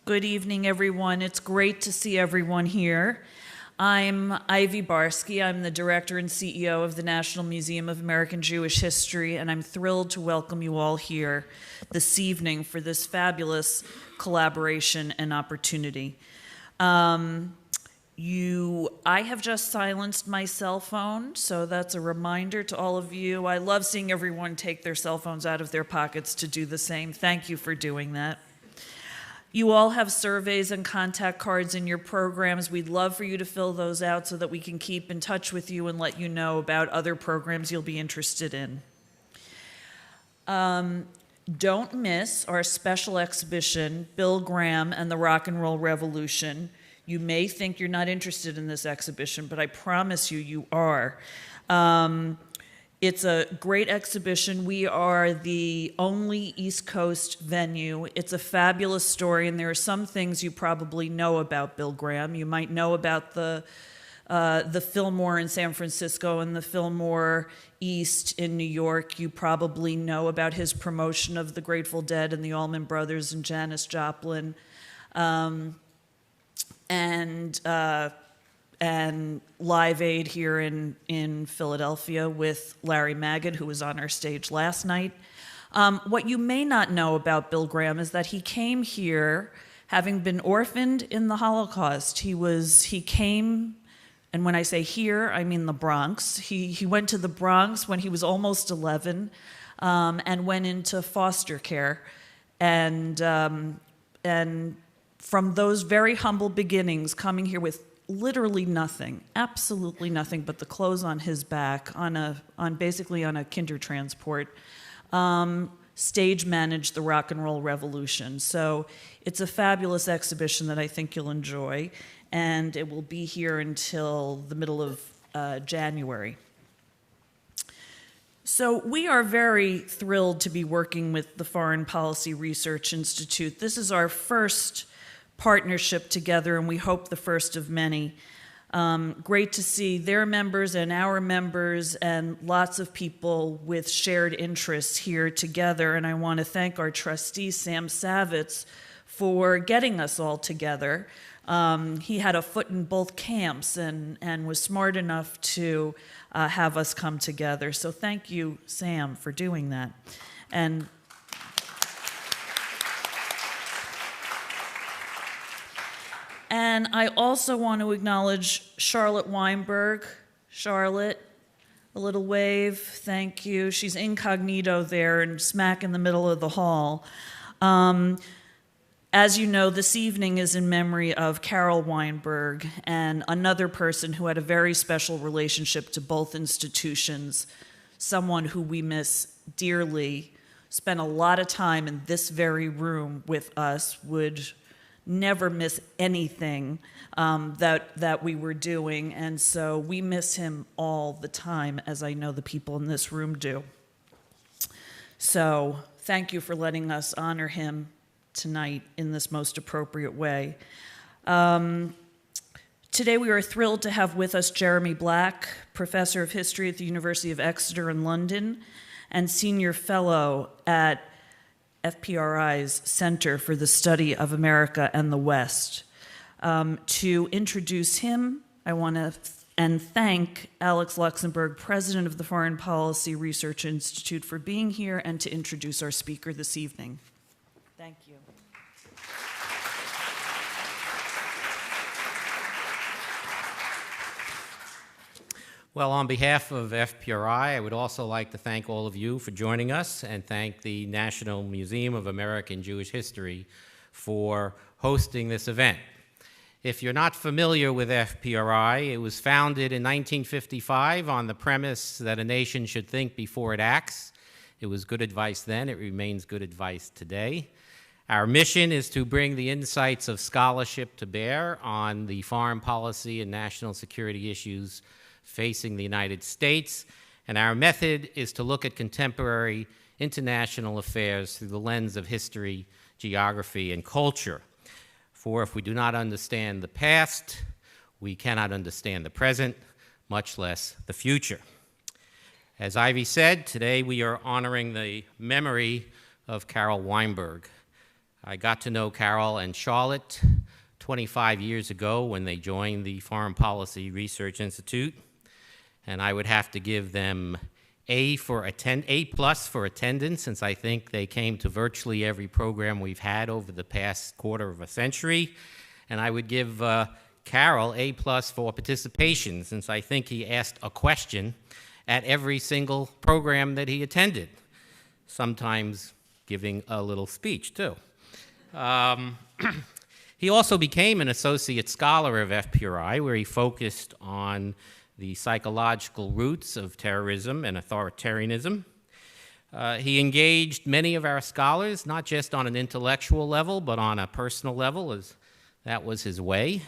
Good evening, everyone. It's great to see everyone here. I'm Ivy Barsky. I'm the director and CEO of the National Museum of American Jewish History, and I'm thrilled to welcome you all here this evening for this fabulous collaboration and opportunity. I have just silenced my cell phone, so that's a reminder to all of you. I love seeing everyone take their cell phones out of their pockets to do the same. Thank you for doing that. You all have surveys and contact cards in your programs. We'd love for you to fill those out so that we can keep in touch with you and let you know about other programs you'll be interested in. Don't miss our special exhibition, Bill Graham and the Rock and Roll Revolution. You may think you're not interested in this exhibition, but I promise you, you are. It's a great exhibition. We are the only East Coast venue. It's a fabulous story, and there are some things you probably know about Bill Graham. You might know about the Fillmore in San Francisco and the Fillmore East in New York. You probably know about his promotion of the Grateful Dead and the Allman Brothers and Janis Joplin. And Live Aid here in Philadelphia with Larry Magid, who was on our stage last night. What you may not know about Bill Graham is that he came here having been orphaned in the Holocaust. He came, and when I say here, I mean the Bronx. He went to the Bronx when he was almost 11 and went into foster care. And from those very humble beginnings, coming here with literally nothing, absolutely nothing but the clothes on his back, basically on a kinder transport, stage managed the Rock and Roll Revolution. So it's a fabulous exhibition that I think you'll enjoy, and it will be here until the middle of January. So we are very thrilled to be working with the Foreign Policy Research Institute. This is our first partnership together, and we hope the first of many. Great to see their members and our members and lots of people with shared interests here together. And I want to thank our trustee, Sam Savitz, for getting us all together. He had a foot in both camps and was smart enough to have us come together. So thank you, Sam, for doing that. And I also want to acknowledge Charlotte Weinberg. Charlotte, a little wave, thank you. She's incognito there and smack in the middle of the hall. As you know, this evening is in memory of Carol Weinberg and another person who had a very special relationship to both institutions, someone who we miss dearly, spent a lot of time in this very room with us, would never miss anything that we were doing, and so we miss him all the time, as I know the people in this room do. So thank you for letting us honor him tonight in this most appropriate way. Today we are thrilled to have with us Jeremy Black, professor of history at the University of Exeter in London and senior fellow at FPRI's Center for the Study of America and the West. To introduce him, I want to thank Alex Luxembourg, president of the Foreign Policy Research Institute, for being here and to introduce our speaker this evening. Thank you. Well, on behalf of FPRI, I would also like to thank all of you for joining us and thank the National Museum of American Jewish History for hosting this event. If you're not familiar with FPRI, it was founded in 1955 on the premise that a nation should think before it acts. It was good advice then. It remains good advice today. Our mission is to bring the insights of scholarship to bear on the foreign policy and national security issues facing the United States, and our method is to look at contemporary international affairs through the lens of history, geography, and culture. For if we do not understand the past, we cannot understand the present, much less the future. As Ivy said, today we are honoring the memory of Carol Weinberg. I got to know Carol and Charlotte 25 years ago when they joined the Foreign Policy Research Institute, and I would have to give them A+ for attendance, since I think they came to virtually every program we've had over the past quarter of a century, and I would give Carol A+ for participation, since I think he asked a question at every single program that he attended, sometimes giving a little speech, too. He also became an associate scholar of FPRI, where he focused on the psychological roots of terrorism and authoritarianism. He engaged many of our scholars, not just on an intellectual level, but on a personal level, as that was his way.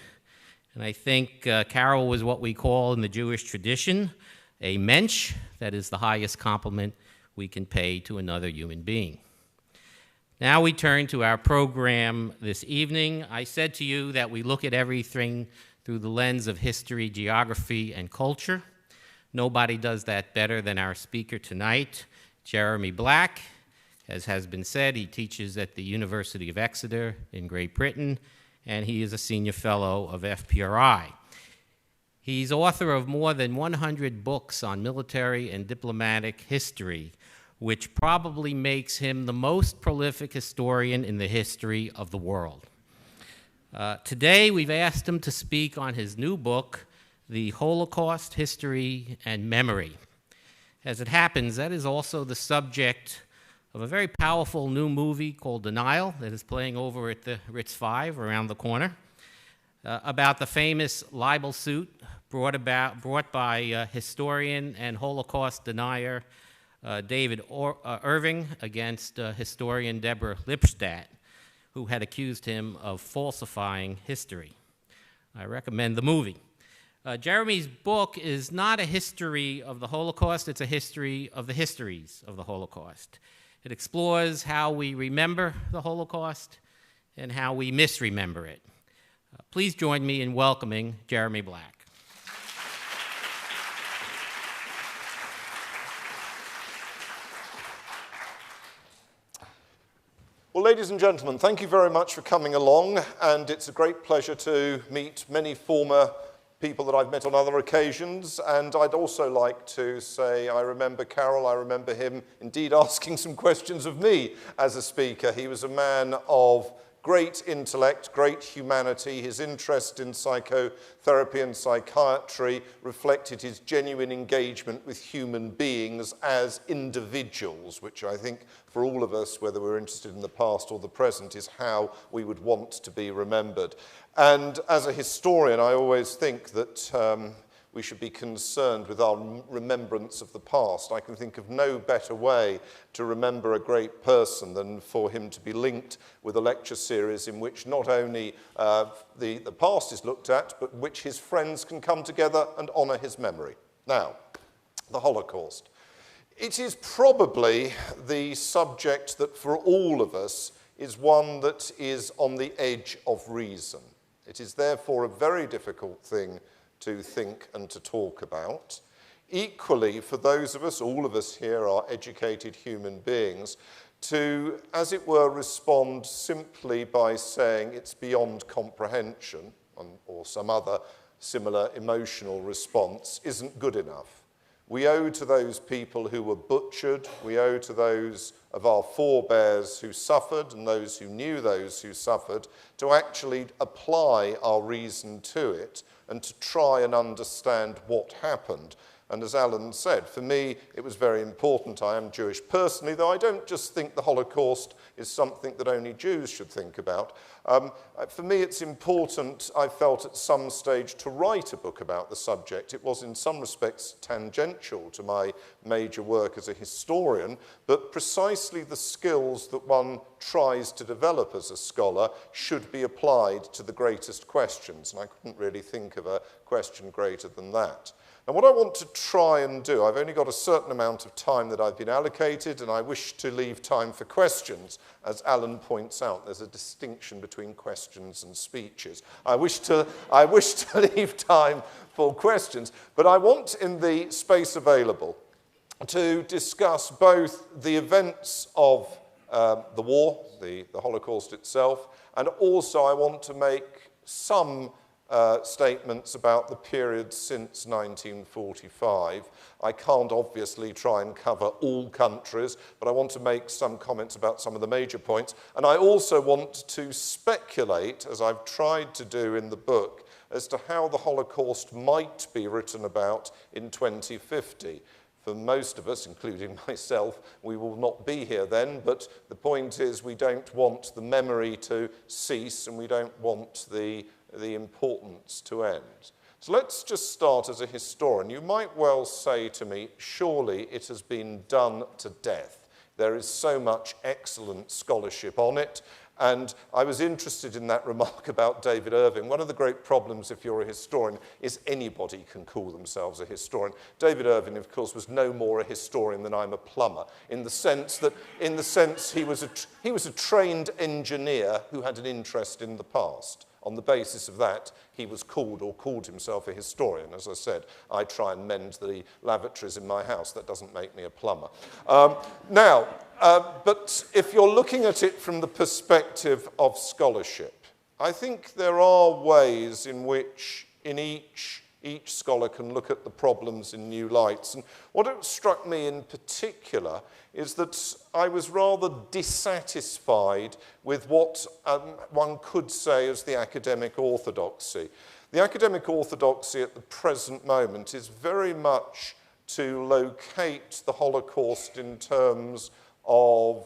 And I think Carol was what we call in the Jewish tradition a mensch, that is the highest compliment we can pay to another human being. Now we turn to our program this evening. I said to you that we look at everything through the lens of history, geography, and culture. Nobody does that better than our speaker tonight, Jeremy Black. As has been said, he teaches at the University of Exeter in Great Britain, and he is a senior fellow of FPRI. He's author of more than 100 books on military and diplomatic history, which probably makes him the most prolific historian in the history of the world. Today, we've asked him to speak on his new book, The Holocaust, History, and Memory. As it happens, that is also the subject of a very powerful new movie called Denial that is playing over at the Ritz-5 around the corner, about the famous libel suit brought by historian and Holocaust denier David Irving against historian Deborah Lipstadt, who had accused him of falsifying history. I recommend the movie. Jeremy's book is not a history of the Holocaust, it's a history of the histories of the Holocaust. It explores how we remember the Holocaust and how we misremember it. Please join me in welcoming Jeremy Black. Well, ladies and gentlemen, thank you very much for coming along, and it's a great pleasure to meet many former people that I've met on other occasions, and I'd also like to say I remember Carol, I remember him indeed asking some questions of me as a speaker. He was a man of great intellect, great humanity. His interest in psychotherapy and psychiatry reflected his genuine engagement with human beings as individuals, which I think for all of us, whether we're interested in the past or the present, is how we would want to be remembered. And as a historian, I always think that we should be concerned with our remembrance of the past. I can think of no better way to remember a great person than for him to be linked with a lecture series in which not only the past is looked at, but which his friends can come together and honour his memory. Now, the Holocaust. It is probably the subject that for all of us is one that is on the edge of reason. It is therefore a very difficult thing to think and to talk about. Equally, for those of us, all of us here are educated human beings, to, as it were, respond simply by saying it's beyond comprehension, or some other similar emotional response, isn't good enough. We owe to those people who were butchered, we owe to those of our forebears who suffered and those who knew those who suffered to actually apply our reason to it and to try and understand what happened. And as Alan said, for me, it was very important. I am Jewish personally, though I don't just think the Holocaust is something that only Jews should think about. For me, it's important, I felt at some stage, to write a book about the subject. It was in some respects tangential to my major work as a historian, but precisely the skills that one tries to develop as a scholar should be applied to the greatest questions, and I couldn't really think of a question greater than that. And what I want to try and do, I've only got a certain amount of time that I've been allocated, and I wish to leave time for questions. As Alan points out, there's a distinction between questions and speeches. I wish to leave time for questions, but I want, in the space available, to discuss both the events of the war, the Holocaust itself, and also I want to make some statements about the period since 1945. I can't obviously try and cover all countries, but I want to make some comments about some of the major points. And I also want to speculate, as I've tried to do in the book, as to how the Holocaust might be written about in 2050. For most of us, including myself, we will not be here then, but the point is we don't want the memory to cease and we don't want the importance to end. So let's just start as a historian. You might well say to me, surely it has been done to death. There is so much excellent scholarship on it. And I was interested in that remark about David Irving. One of the great problems if you're a historian is anybody can call themselves a historian. David Irving, of course, was no more a historian than I'm a plumber, in the sense he was a trained engineer who had an interest in the past. On the basis of that, he was called or called himself a historian. As I said, I try and mend the lavatories in my house. That doesn't make me a plumber. But if you're looking at it from the perspective of scholarship, I think there are ways in which each scholar can look at the problems in new lights. And what struck me in particular is that I was rather dissatisfied with what one could say as the academic orthodoxy. The academic orthodoxy at the present moment is very much to locate the Holocaust in terms of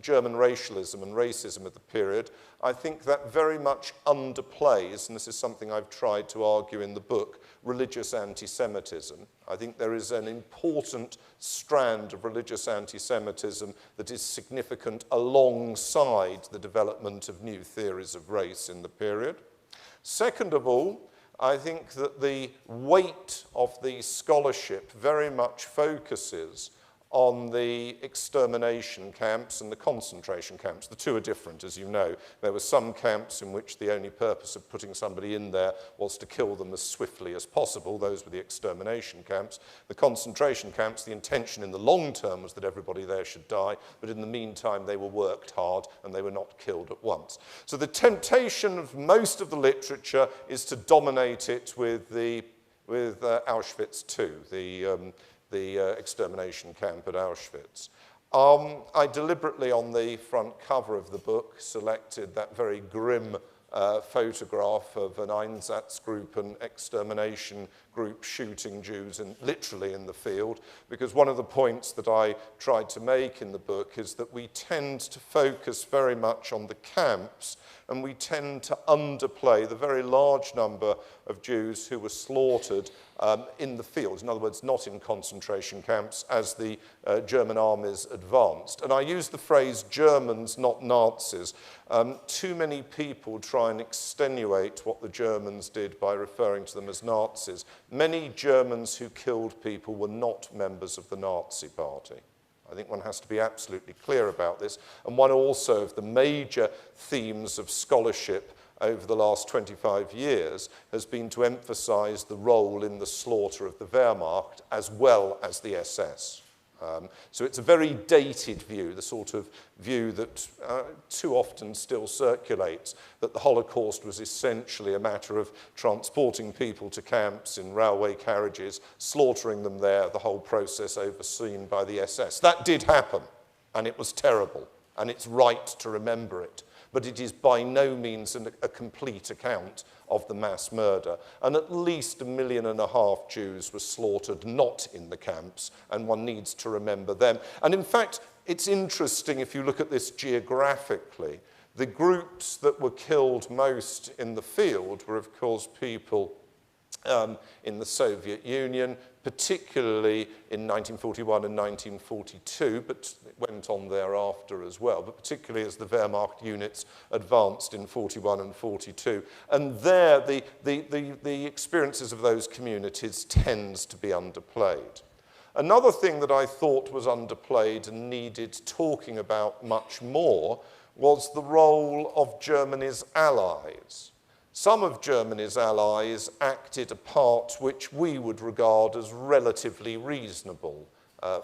German racialism and racism of the period. I think that very much underplays, and this is something I've tried to argue in the book, religious anti-Semitism. I think there is an important strand of religious anti-Semitism that is significant alongside the development of new theories of race in the period. Second of all, I think that the weight of the scholarship very much focuses on the extermination camps and the concentration camps. The two are different, as you know. There were some camps in which the only purpose of putting somebody in there was to kill them as swiftly as possible. Those were the extermination camps. The concentration camps, the intention in the long term was that everybody there should die, but in the meantime they were worked hard and they were not killed at once. So the temptation of most of the literature is to dominate it with Auschwitz II, the extermination camp at Auschwitz. I deliberately, on the front cover of the book, selected that very grim photograph of an Einsatzgruppe, an extermination group shooting Jews literally in the field, because one of the points that I tried to make in the book is that we tend to focus very much on the camps and we tend to underplay the very large number of Jews who were slaughtered in the fields, in other words, not in concentration camps, as the German armies advanced. And I use the phrase Germans, not Nazis. Too many people try and extenuate what the Germans did by referring to them as Nazis. Many Germans who killed people were not members of the Nazi Party. I think one has to be absolutely clear about this. And one also of the major themes of scholarship over the last 25 years has been to emphasize the role in the slaughter of the Wehrmacht as well as the SS. So it's a very dated view, the sort of view that too often still circulates, that the Holocaust was essentially a matter of transporting people to camps in railway carriages, slaughtering them there, the whole process overseen by the SS. That did happen, and it was terrible, and it's right to remember it. But it is by no means a complete account of the mass murder. And at least 1.5 million Jews were slaughtered not in the camps, and one needs to remember them. And in fact, it's interesting if you look at this geographically. The groups that were killed most in the field were, of course, people in the Soviet Union, particularly in 1941 and 1942, but it went on thereafter as well, but particularly as the Wehrmacht units advanced in 41 and 42. And there, the experiences of those communities tends to be underplayed. Another thing that I thought was underplayed and needed talking about much more was the role of Germany's allies. Some of Germany's allies acted a part which we would regard as relatively reasonable.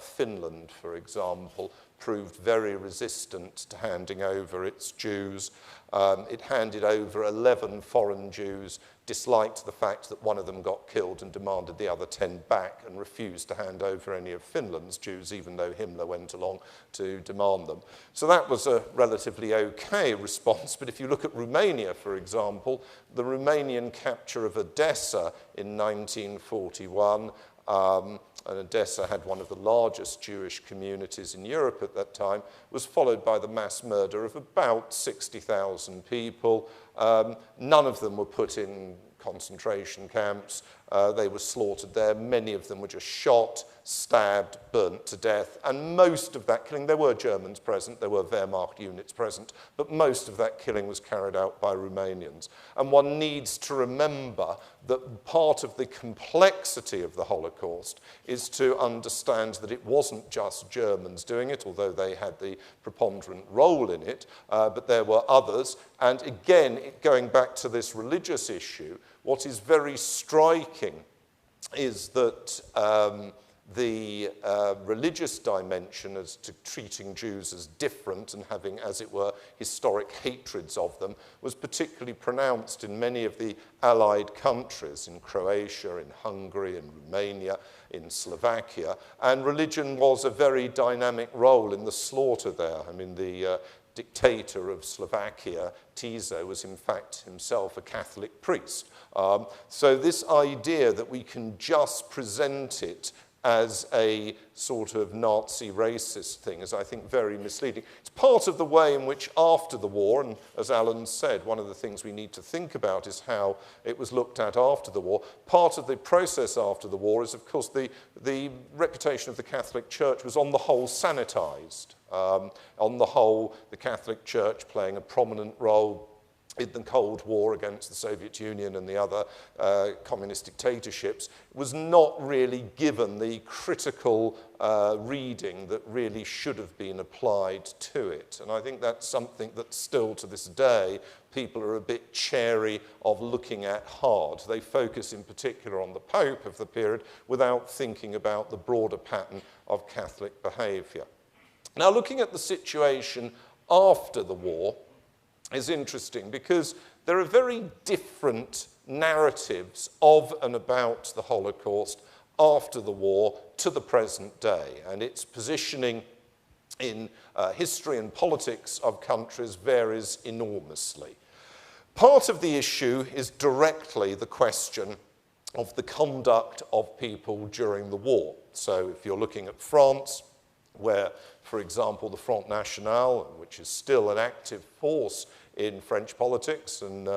Finland, for example, proved very resistant to handing over its Jews. It handed over 11 foreign Jews, disliked the fact that one of them got killed and demanded the other 10 back, and refused to hand over any of Finland's Jews, even though Himmler went along to demand them. So that was a relatively okay response. But if you look at Romania, for example, the Romanian capture of Odessa in 1941, and Odessa had one of the largest Jewish communities in Europe at that time, was followed by the mass murder of about 60,000 people. None of them were put in concentration camps. They were slaughtered there. Many of them were just shot, stabbed, burnt to death. And most of that killing, there were Germans present, there were Wehrmacht units present, but most of that killing was carried out by Romanians. And one needs to remember that part of the complexity of the Holocaust is to understand that it wasn't just Germans doing it, although they had the preponderant role in it, but there were others. And again, going back to this religious issue, what is very striking is that the religious dimension as to treating Jews as different and having, as it were, historic hatreds of them was particularly pronounced in many of the Allied countries, in Croatia, in Hungary, in Romania, in Slovakia. And religion was a very dynamic role in the slaughter there. I mean, the dictator of Slovakia, Tiso, was in fact himself a Catholic priest. So this idea that we can just present it as a sort of Nazi racist thing is, I think, very misleading. It's part of the way in which after the war, and as Alan said, one of the things we need to think about is how it was looked at after the war. Part of the process after the war is, of course, the reputation of the Catholic Church was on the whole sanitized. On the whole, the Catholic Church playing a prominent role in the Cold War against the Soviet Union and the other communist dictatorships, was not really given the critical reading that really should have been applied to it. And I think that's something that still to this day people are a bit chary of looking at hard. They focus in particular on the Pope of the period without thinking about the broader pattern of Catholic behaviour. Now, looking at the situation after the war is interesting because there are very different narratives of and about the Holocaust after the war to the present day, and its positioning in history and politics of countries varies enormously. Part of the issue is directly the question of the conduct of people during the war. So if you're looking at France, where, for example, the Front National, which is still an active force in French politics, and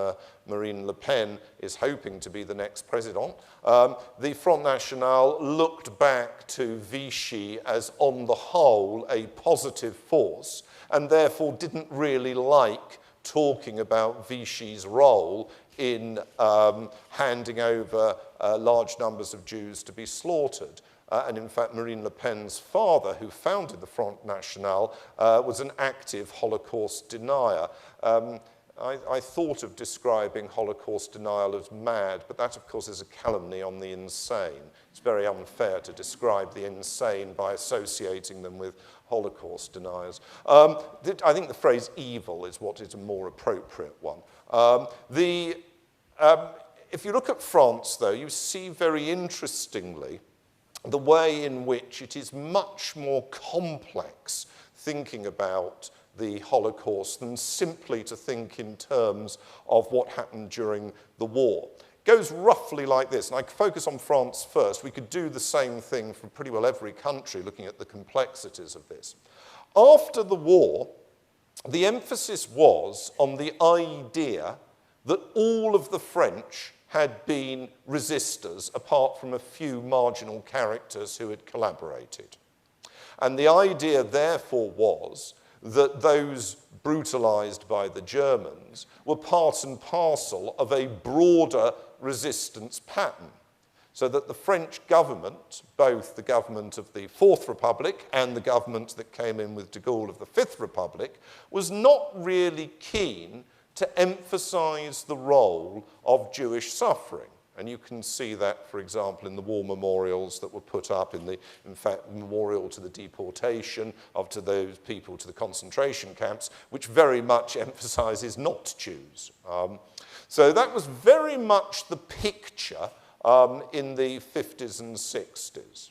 Marine Le Pen is hoping to be the next president, the Front National looked back to Vichy as, on the whole, a positive force, and therefore didn't really like talking about Vichy's role in handing over large numbers of Jews to be slaughtered. And in fact, Marine Le Pen's father, who founded the Front National, was an active Holocaust denier. I thought of describing Holocaust denial as mad, but that, of course, is a calumny on the insane. It's very unfair to describe the insane by associating them with Holocaust deniers. I think the phrase evil is what is a more appropriate one. If you look at France, though, you see very interestingly the way in which it is much more complex thinking about the Holocaust than simply to think in terms of what happened during the war. It goes roughly like this, and I focus on France first. We could do the same thing for pretty well every country, looking at the complexities of this. After the war, the emphasis was on the idea that all of the French had been resistors, apart from a few marginal characters who had collaborated. And the idea, therefore, was that those brutalized by the Germans were part and parcel of a broader resistance pattern, so that the French government, both the government of the Fourth Republic and the government that came in with de Gaulle of the Fifth Republic, was not really keen to emphasize the role of Jewish suffering. And you can see that, for example, in the war memorials that were put up, in fact, memorial to the deportation of to those people to the concentration camps, which very much emphasizes not Jews. So that was very much the picture in the 50s and 60s.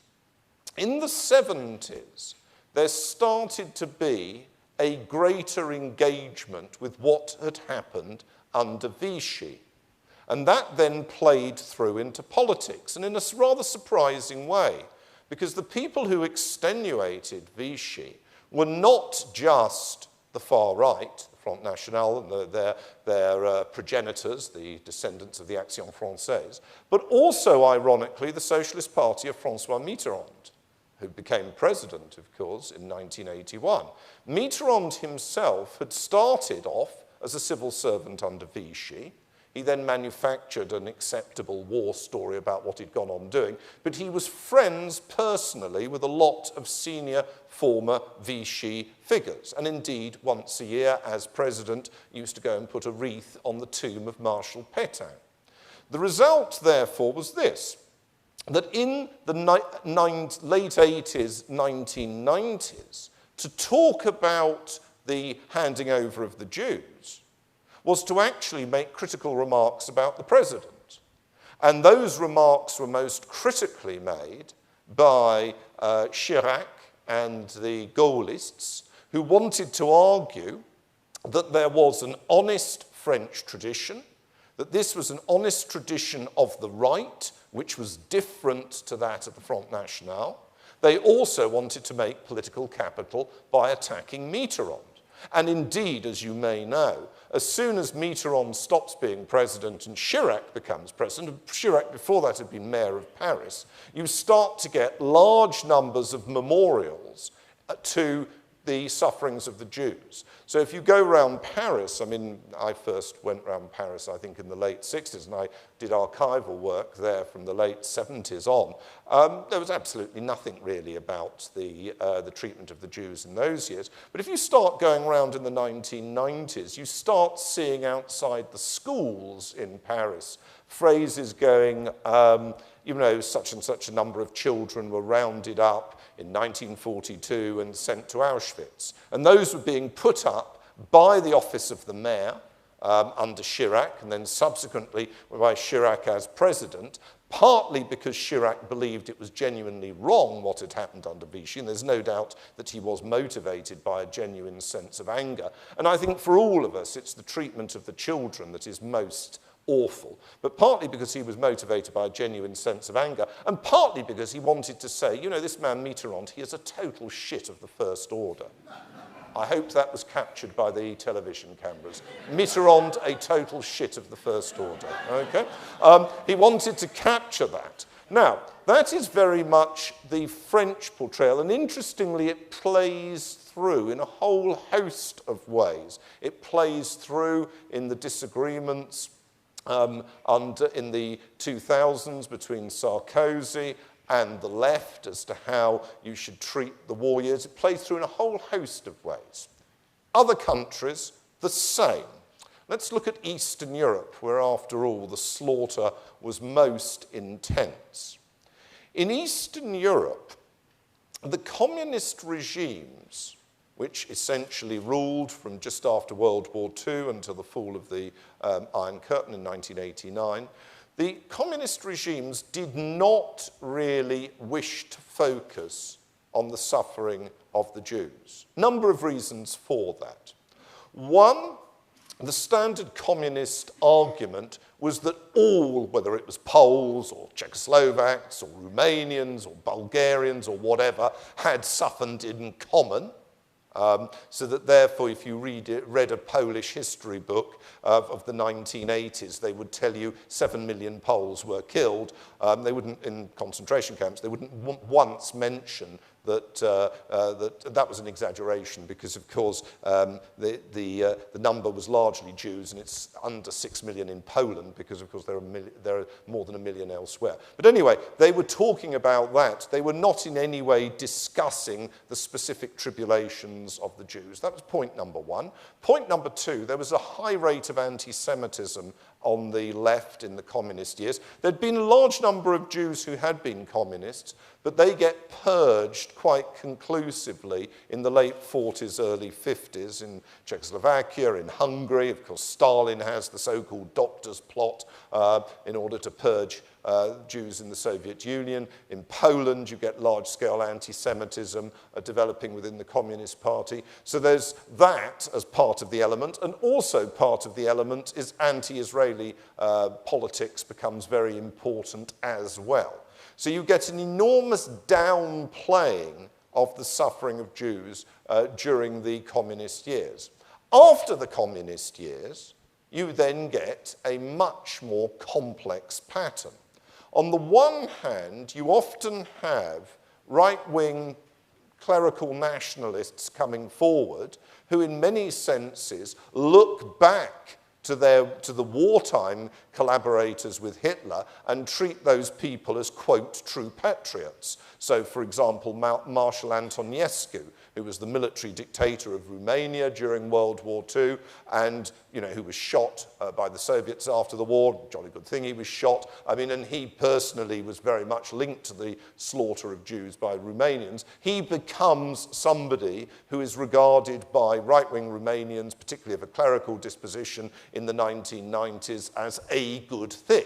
In the 70s, there started to be a greater engagement with what had happened under Vichy. And that then played through into politics, and in a rather surprising way, because the people who extenuated Vichy were not just the far right, the Front National and their progenitors, the descendants of the Action Française, but also, ironically, the Socialist Party of François Mitterrand, who became president, of course, in 1981. Mitterrand himself had started off as a civil servant under Vichy. He then manufactured an acceptable war story about what he'd gone on doing, but he was friends personally with a lot of senior former Vichy figures, and indeed, once a year, as president, used to go and put a wreath on the tomb of Marshal Pétain. The result, therefore, was this, that in the late 80s, 1990s, to talk about the handing over of the Jews was to actually make critical remarks about the president. And those remarks were most critically made by Chirac and the Gaullists, who wanted to argue that there was an honest French tradition, that this was an honest tradition of the right, which was different to that of the Front National. They also wanted to make political capital by attacking Mitterrand. And indeed, as you may know, as soon as Mitterrand stops being president and Chirac becomes president, Chirac before that had been mayor of Paris, you start to get large numbers of memorials to the sufferings of the Jews. So if you go around Paris, I mean, I first went around Paris, I think, in the late 60s, and I did archival work there from the late 70s on. There was absolutely nothing really about the treatment of the Jews in those years. But if you start going around in the 1990s, you start seeing outside the schools in Paris phrases going, you know, such and such a number of children were rounded up in 1942 and sent to Auschwitz. And those were being put up by the office of the mayor under Chirac, and then subsequently by Chirac as president, partly because Chirac believed it was genuinely wrong what had happened under Vichy, and there's no doubt that he was motivated by a genuine sense of anger. And I think for all of us, it's the treatment of the children that is most awful, but partly because he was motivated by a genuine sense of anger, and partly because he wanted to say, you know, this man Mitterrand, he is a total shit of the first order. I hope that was captured by the television cameras. Mitterrand, a total shit of the first order. Okay? He wanted to capture that. Now, that is very much the French portrayal, and interestingly, it plays through in a whole host of ways. It plays through in the disagreements in the 2000s between Sarkozy and the left as to how you should treat the war years. It plays through in a whole host of ways. Other countries, the same. Let's look at Eastern Europe, where, after all, the slaughter was most intense. In Eastern Europe, the communist regimes, which essentially ruled from just after World War II until the fall of the Iron Curtain in 1989, the communist regimes did not really wish to focus on the suffering of the Jews. Number of reasons for that. One, the standard communist argument was that all, whether it was Poles or Czechoslovaks or Romanians or Bulgarians or whatever, had suffered in common. So that therefore, if you read a Polish history book of the 1980s, they would tell you 7 million Poles were killed. They wouldn't, in concentration camps, they wouldn't once mention that that was an exaggeration because, of course, the number was largely Jews, and it's under 6 million in Poland because, of course, there are more than 1 million elsewhere. But anyway, they were talking about that. They were not in any way discussing the specific tribulations of the Jews. That was point number one. Point number two, there was a high rate of anti-Semitism on the left in the communist years. There'd been a large number of Jews who had been communists, but they get purged quite conclusively in the late 40s, early 50s in Czechoslovakia, in Hungary. Of course, Stalin has the so-called doctor's plot in order to purge Jews in the Soviet Union. In Poland, you get large-scale anti-Semitism developing within the Communist Party. So there's that as part of the element, and also part of the element is anti-Israeli politics becomes very important as well. So you get an enormous downplaying of the suffering of Jews during the communist years. After the communist years, you then get a much more complex pattern. On the one hand, you often have right-wing clerical nationalists coming forward who in many senses look back to the wartime collaborators with Hitler and treat those people as, quote, true patriots. So, for example, Marshal Antonescu, who was the military dictator of Romania during World War II and, who was shot by the Soviets after the war. Jolly good thing he was shot. And he personally was very much linked to the slaughter of Jews by Romanians. He becomes somebody who is regarded by right-wing Romanians, particularly of a clerical disposition in the 1990s, as a good thing.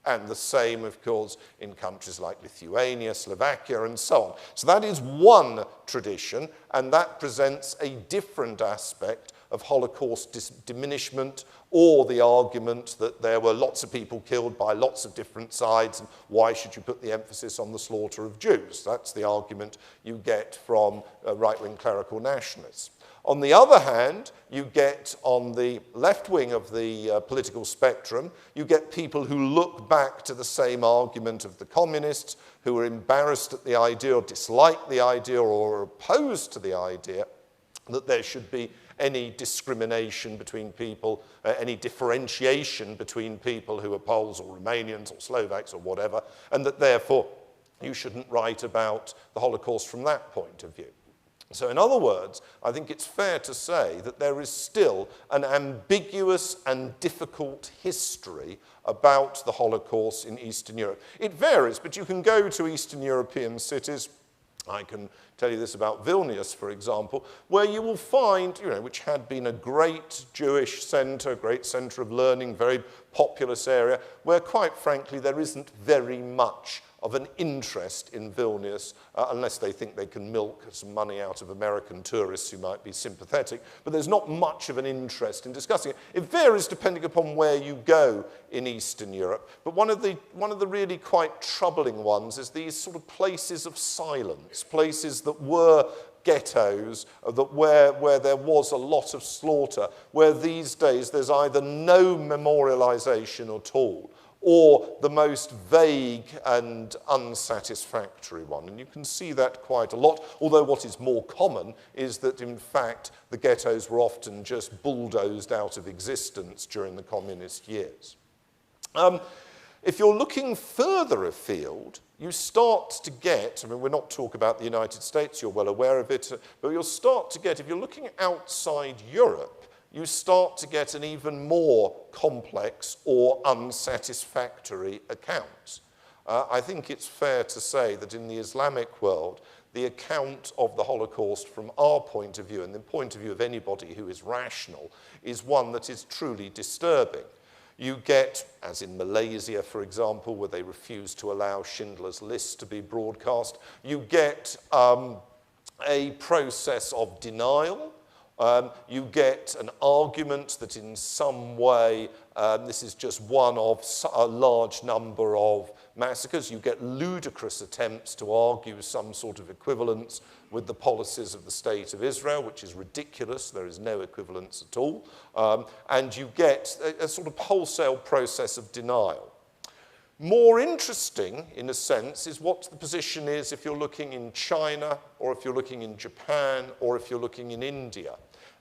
And the same, of course, in countries like Lithuania, Slovakia, and so on. So that is one tradition, and that presents a different aspect of Holocaust diminishment, or the argument that there were lots of people killed by lots of different sides, and why should you put the emphasis on the slaughter of Jews? That's the argument you get from right-wing clerical nationalists. On the other hand, you get on the left wing of the political spectrum, you get people who look back to the same argument of the communists, who are embarrassed at the idea or dislike the idea or are opposed to the idea that there should be any discrimination between people, any differentiation between people who are Poles or Romanians or Slovaks or whatever, and that therefore you shouldn't write about the Holocaust from that point of view. So in other words, I think it's fair to say that there is still an ambiguous and difficult history about the Holocaust in Eastern Europe. It varies, but you can go to Eastern European cities. I can tell you this about Vilnius, for example, where you will find, which had been a great Jewish centre, great centre of learning, very populous area, where quite frankly there isn't very much of an interest in Vilnius, unless they think they can milk some money out of American tourists who might be sympathetic. But there's not much of an interest in discussing it. It varies depending upon where you go in Eastern Europe. But one of the really quite troubling ones is these sort of places of silence, places that were ghettos, where there was a lot of slaughter, where these days there's either no memorialization at all, or the most vague and unsatisfactory one. And you can see that quite a lot, although what is more common is that, in fact, the ghettos were often just bulldozed out of existence during the communist years. If you're looking further afield, you start to get, we're not talking about the United States, you're well aware of it, but you'll start to get, if you're looking outside Europe, you start to get an even more complex or unsatisfactory account. I think it's fair to say that in the Islamic world, the account of the Holocaust from our point of view, and the point of view of anybody who is rational, is one that is truly disturbing. You get, as in Malaysia, for example, where they refuse to allow Schindler's List to be broadcast, you get a process of denial. You get an argument that in some way this is just one of a large number of massacres. You get ludicrous attempts to argue some sort of equivalence with the policies of the State of Israel, which is ridiculous. There is no equivalence at all. And you get a sort of wholesale process of denial. More interesting, in a sense, is what the position is if you're looking in China, or if you're looking in Japan, or if you're looking in India.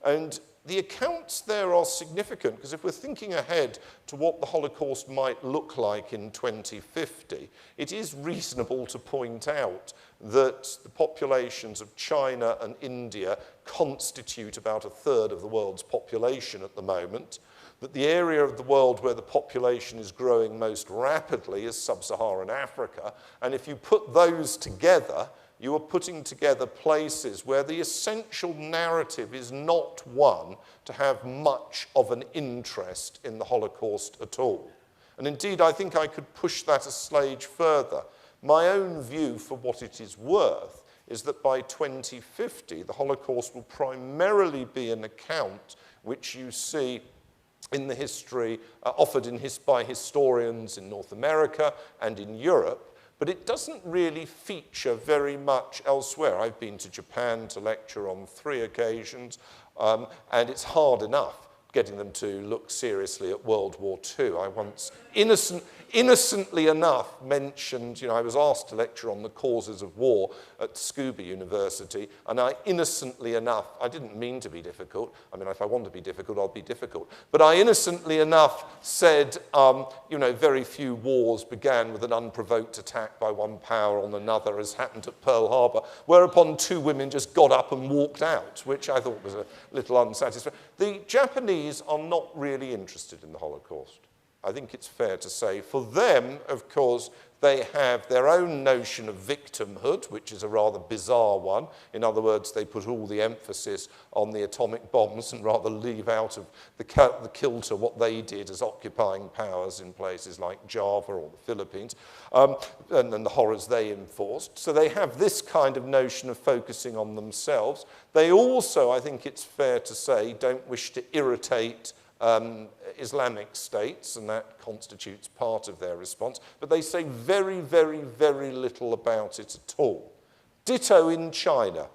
And the accounts there are significant, because if we're thinking ahead to what the Holocaust might look like in 2050, it is reasonable to point out that the populations of China and India constitute about a third of the world's population at the moment, that the area of the world where the population is growing most rapidly is sub-Saharan Africa. And if you put those together, you are putting together places where the essential narrative is not one to have much of an interest in the Holocaust at all. And indeed, I think I could push that a stage further. My own view, for what it is worth, is that by 2050, the Holocaust will primarily be an account which you see in the history offered by historians in North America and in Europe, but it doesn't really feature very much elsewhere. I've been to Japan to lecture on 3 occasions, and it's hard enough getting them to look seriously at World War II. I once innocently enough mentioned, I was asked to lecture on the causes of war at Scuba University, and I innocently enough, I didn't mean to be difficult. I mean, if I want to be difficult, I'll be difficult. But I innocently enough said, very few wars began with an unprovoked attack by one power on another, as happened at Pearl Harbor, whereupon 2 women just got up and walked out, which I thought was a little unsatisfactory. The Japanese are not really interested in the Holocaust. I think it's fair to say. For them, of course, they have their own notion of victimhood, which is a rather bizarre one. In other words, they put all the emphasis on the atomic bombs and rather leave out of the kilter what they did as occupying powers in places like Java or the Philippines, and the horrors they enforced. So they have this kind of notion of focusing on themselves. They also, I think it's fair to say, don't wish to irritate Islamic states, and that constitutes part of their response, but they say very, very, very little about it at all. Ditto in China.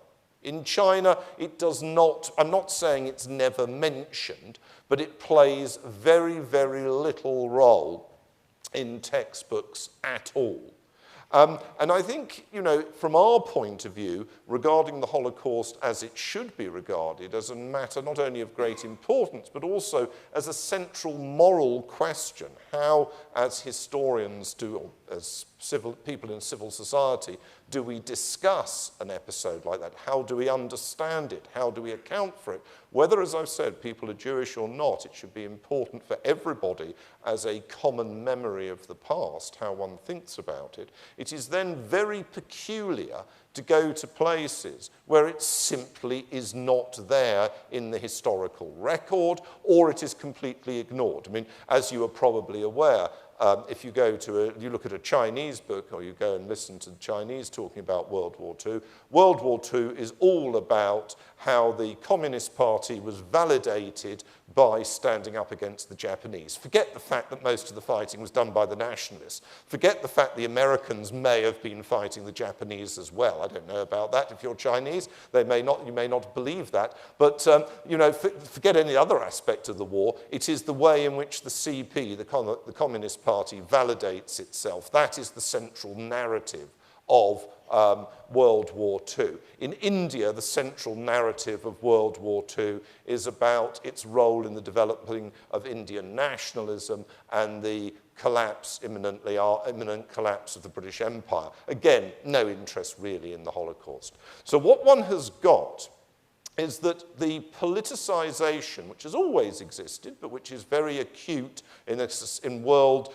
In China, it does not, I'm not saying it's never mentioned, but it plays very, very little role in textbooks at all. And I think, from our point of view, regarding the Holocaust as it should be regarded, as a matter not only of great importance, but also as a central moral question, how, as historians do, or as people in civil society, do we discuss an episode like that? How do we understand it? How do we account for it? Whether, as I've said, people are Jewish or not, it should be important for everybody as a common memory of the past, how one thinks about it. It is then very peculiar to go to places where it simply is not there in the historical record, or it is completely ignored. I mean, as you are probably aware, if you you look at a Chinese book, or you go and listen to the Chinese talking about World War II, World War II is all about how the Communist Party was validated by standing up against the Japanese. Forget the fact that most of the fighting was done by the nationalists. Forget the fact the Americans may have been fighting the Japanese as well. I don't know about that. If you're Chinese, you may not believe that. But, forget any other aspect of the war. It is the way in which the CP, the Communist Party, validates itself. That is the central narrative of World War II. In India, the central narrative of World War II is about its role in the developing of Indian nationalism and the imminent collapse of the British Empire. Again, no interest really in the Holocaust. So what one has got is that the politicization, which has always existed, but which is very acute in a world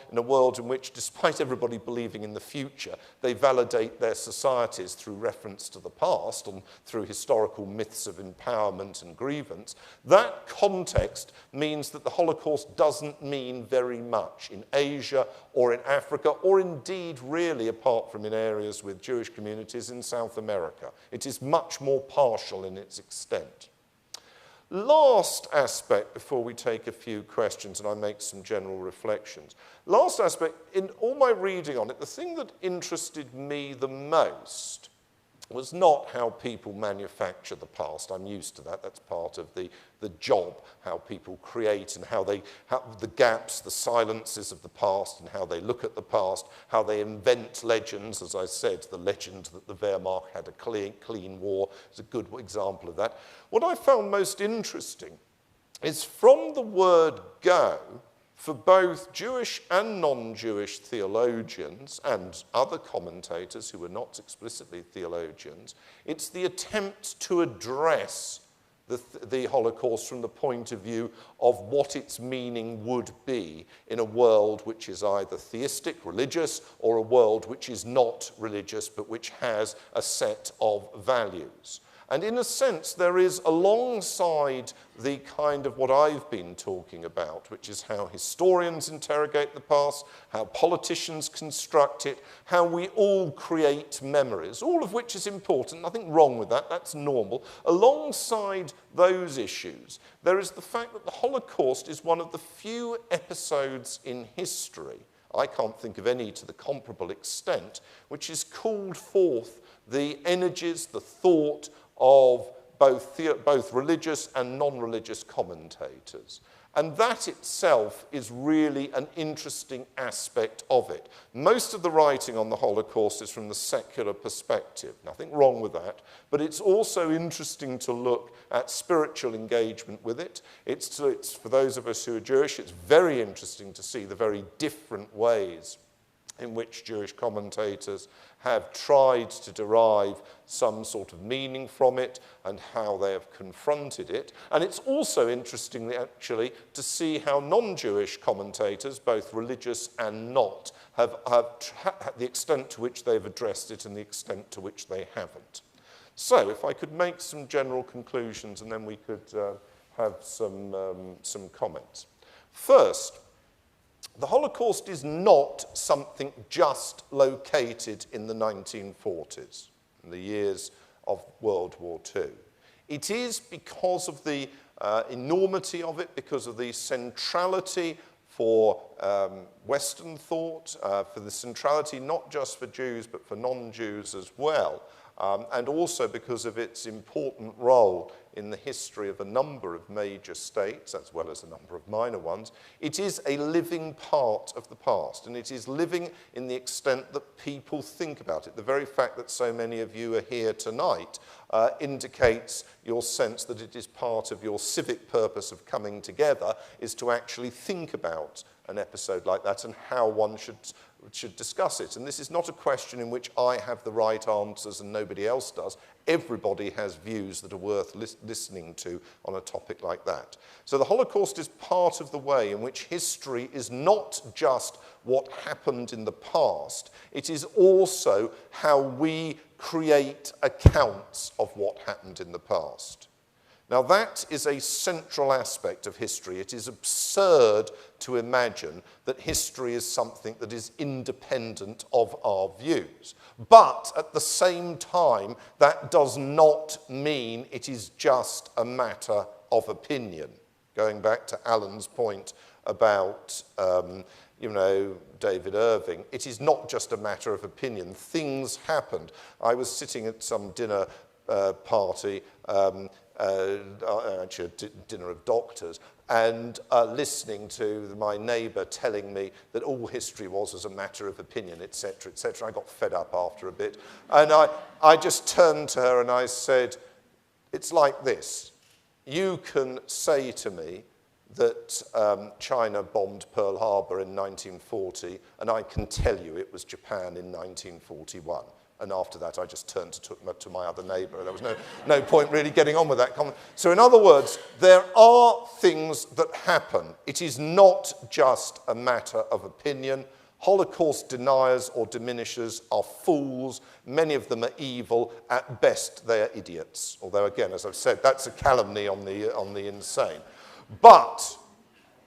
in which, despite everybody believing in the future, they validate their societies through reference to the past and through historical myths of empowerment and grievance. That context means that the Holocaust doesn't mean very much in Asia or in Africa, or indeed really, apart from in areas with Jewish communities, in South America. It is much more partial in its extent. Last aspect, before we take a few questions and I make some general reflections. Last aspect, in all my reading on it, the thing that interested me the most was not how people manufacture the past. I'm used to that. That's part of the job, how people create and how the gaps, the silences of the past and how they look at the past, how they invent legends. As I said, the legend that the Wehrmacht had a clean war is a good example of that. What I found most interesting is from the word go, for both Jewish and non-Jewish theologians and other commentators who were not explicitly theologians, it's the attempt to address the Holocaust from the point of view of what its meaning would be in a world which is either theistic, religious, or a world which is not religious but which has a set of values. And in a sense, there is alongside the kind of what I've been talking about, which is how historians interrogate the past, how politicians construct it, how we all create memories, all of which is important, nothing wrong with that, that's normal. Alongside those issues, there is the fact that the Holocaust is one of the few episodes in history, I can't think of any to the comparable extent, which has called forth the energies, the thought of both religious and non-religious commentators. And that itself is really an interesting aspect of it. Most of the writing on the Holocaust is from the secular perspective. Nothing wrong with that. But it's also interesting to look at spiritual engagement with it. It's for those of us who are Jewish, it's very interesting to see the very different ways in which Jewish commentators have tried to derive some sort of meaning from it and how they have confronted it. And it's also interesting, actually, to see how non-Jewish commentators, both religious and not, have the extent to which they've addressed it and the extent to which they haven't. So, if I could make some general conclusions and then we could have some comments. First, the Holocaust is not something just located in the 1940s, in the years of World War II. It is because of the enormity of it, because of the centrality for Western thought, for the centrality not just for Jews but for non-Jews as well, and also because of its important role in the history of a number of major states, as well as a number of minor ones. It is a living part of the past, and it is living in the extent that people think about it. The very fact that so many of you are here tonight indicates your sense that it is part of your civic purpose of coming together, is to actually think about an episode like that and how one should discuss it. And this is not a question in which I have the right answers and nobody else does. Everybody has views that are worth listening to on a topic like that. So the Holocaust is part of the way in which history is not just what happened in the past, it is also how we create accounts of what happened in the past. Now that is a central aspect of history. It is absurd to imagine that history is something that is independent of our views. But at the same time, that does not mean it is just a matter of opinion. Going back to Alan's point about, David Irving, it is not just a matter of opinion. Things happened. I was sitting at some dinner party, actually a dinner of doctors, and listening to my neighbour telling me that all history was as a matter of opinion, etc., etc. I got fed up after a bit. And I just turned to her and I said, it's like this. You can say to me that China bombed Pearl Harbor in 1940, and I can tell you it was Japan in 1941. And after that, I just turned to my other neighbour. There was no point really getting on with that comment. So in other words, there are things that happen. It is not just a matter of opinion. Holocaust deniers or diminishers are fools. Many of them are evil. At best, they are idiots. Although, again, as I've said, that's a calumny on the insane. But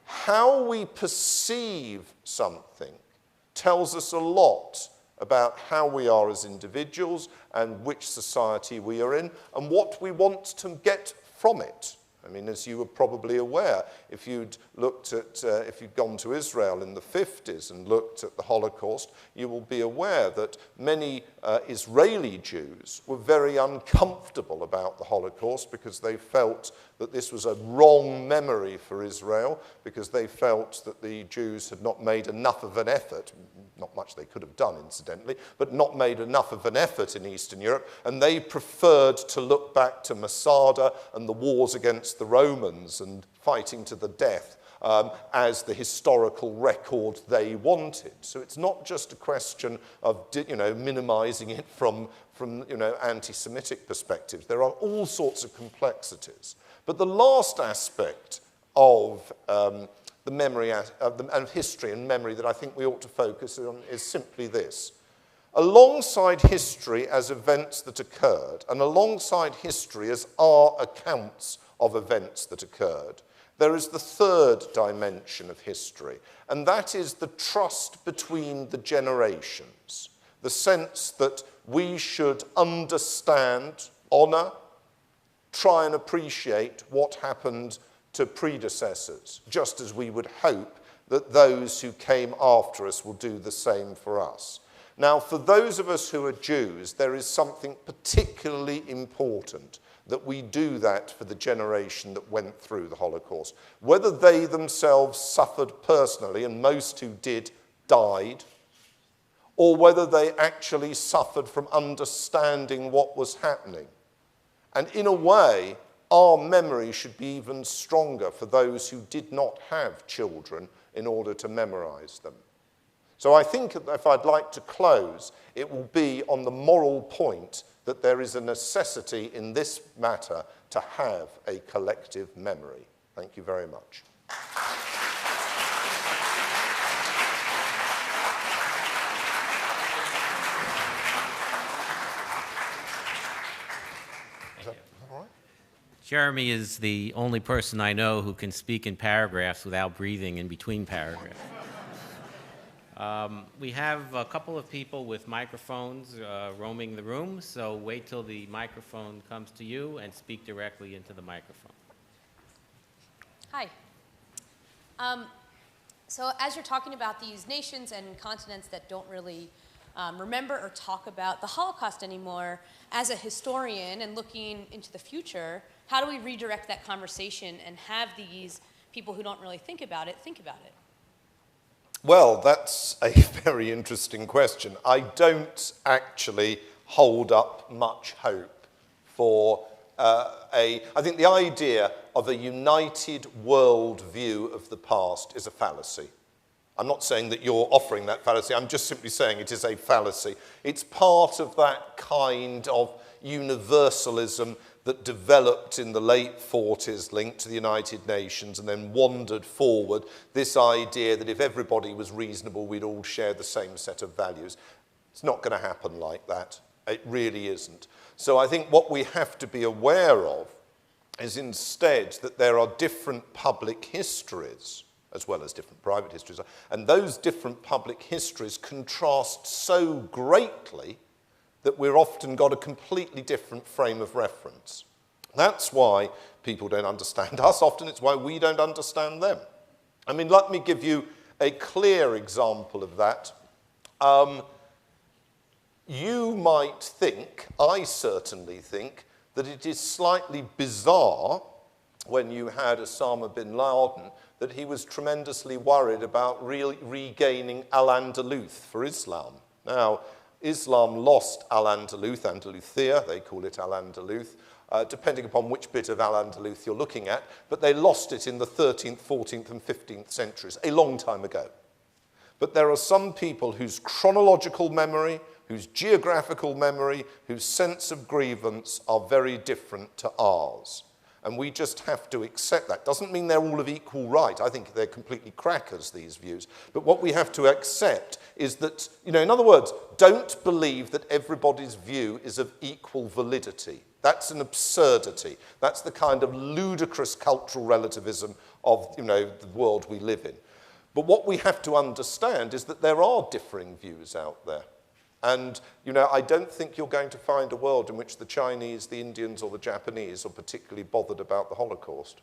how we perceive something tells us a lot about how we are as individuals and which society we are in and what we want to get from it. I mean, as you were probably aware, if you'd gone to Israel in the 50s and looked at the Holocaust, you will be aware that many Israeli Jews were very uncomfortable about the Holocaust because they felt that this was a wrong memory for Israel, because they felt that the Jews had not made enough of an effort, not much they could have done, incidentally, but not made enough of an effort in Eastern Europe, and they preferred to look back to Masada and the wars against the Romans and fighting to the death as the historical record they wanted. So it's not just a question of minimizing it from anti-Semitic perspectives. There are all sorts of complexities. But the last aspect of the memory of history and memory that I think we ought to focus on is simply this. Alongside history as events that occurred, and alongside history as our accounts of events that occurred, there is the third dimension of history, and that is the trust between the generations, the sense that we should understand, honor, try and appreciate what happened to predecessors, just as we would hope that those who came after us will do the same for us. Now, for those of us who are Jews, there is something particularly important that we do that for the generation that went through the Holocaust. Whether they themselves suffered personally, and most who did died, or whether they actually suffered from understanding what was happening. And in a way, our memory should be even stronger for those who did not have children in order to memorize them. So I think if I'd like to close, it will be on the moral point that there is a necessity in this matter to have a collective memory. Thank you very much. Jeremy is the only person I know who can speak in paragraphs without breathing in between paragraphs. We have a couple of people with microphones roaming the room, so wait till the microphone comes to you and speak directly into the microphone. Hi. So as you're talking about these nations and continents that don't really remember or talk about the Holocaust anymore, as a historian and looking into the future, how do we redirect that conversation and have these people who don't really think about it think about it? Well, that's a very interesting question. I don't actually hold up much hope for I think the idea of a united world view of the past is a fallacy. I'm not saying that you're offering that fallacy. I'm just simply saying it is a fallacy. It's part of that kind of universalism that developed in the late 40s, linked to the United Nations, and then wandered forward, this idea that if everybody was reasonable, we'd all share the same set of values. It's not going to happen like that. It really isn't. So I think what we have to be aware of is instead that there are different public histories, as well as different private histories, and those different public histories contrast so greatly that we've often got a completely different frame of reference. That's why people don't understand us. Often it's why we don't understand them. I mean, let me give you a clear example of that. You might think, I certainly think, that it is slightly bizarre when you had Osama bin Laden that he was tremendously worried about regaining Al-Andalus for Islam. Now, Islam lost Al-Andalus, Andalusia, they call it Al-Andalus, depending upon which bit of Al-Andalus you're looking at, but they lost it in the 13th, 14th and 15th centuries, a long time ago. But there are some people whose chronological memory, whose geographical memory, whose sense of grievance are very different to ours. And we just have to accept that. Doesn't mean they're all of equal right. I think they're completely crackers, these views. But what we have to accept is that, in other words, don't believe that everybody's view is of equal validity. That's an absurdity. That's the kind of ludicrous cultural relativism of, the world we live in. But what we have to understand is that there are differing views out there. And, I don't think you're going to find a world in which the Chinese, the Indians, or the Japanese are particularly bothered about the Holocaust.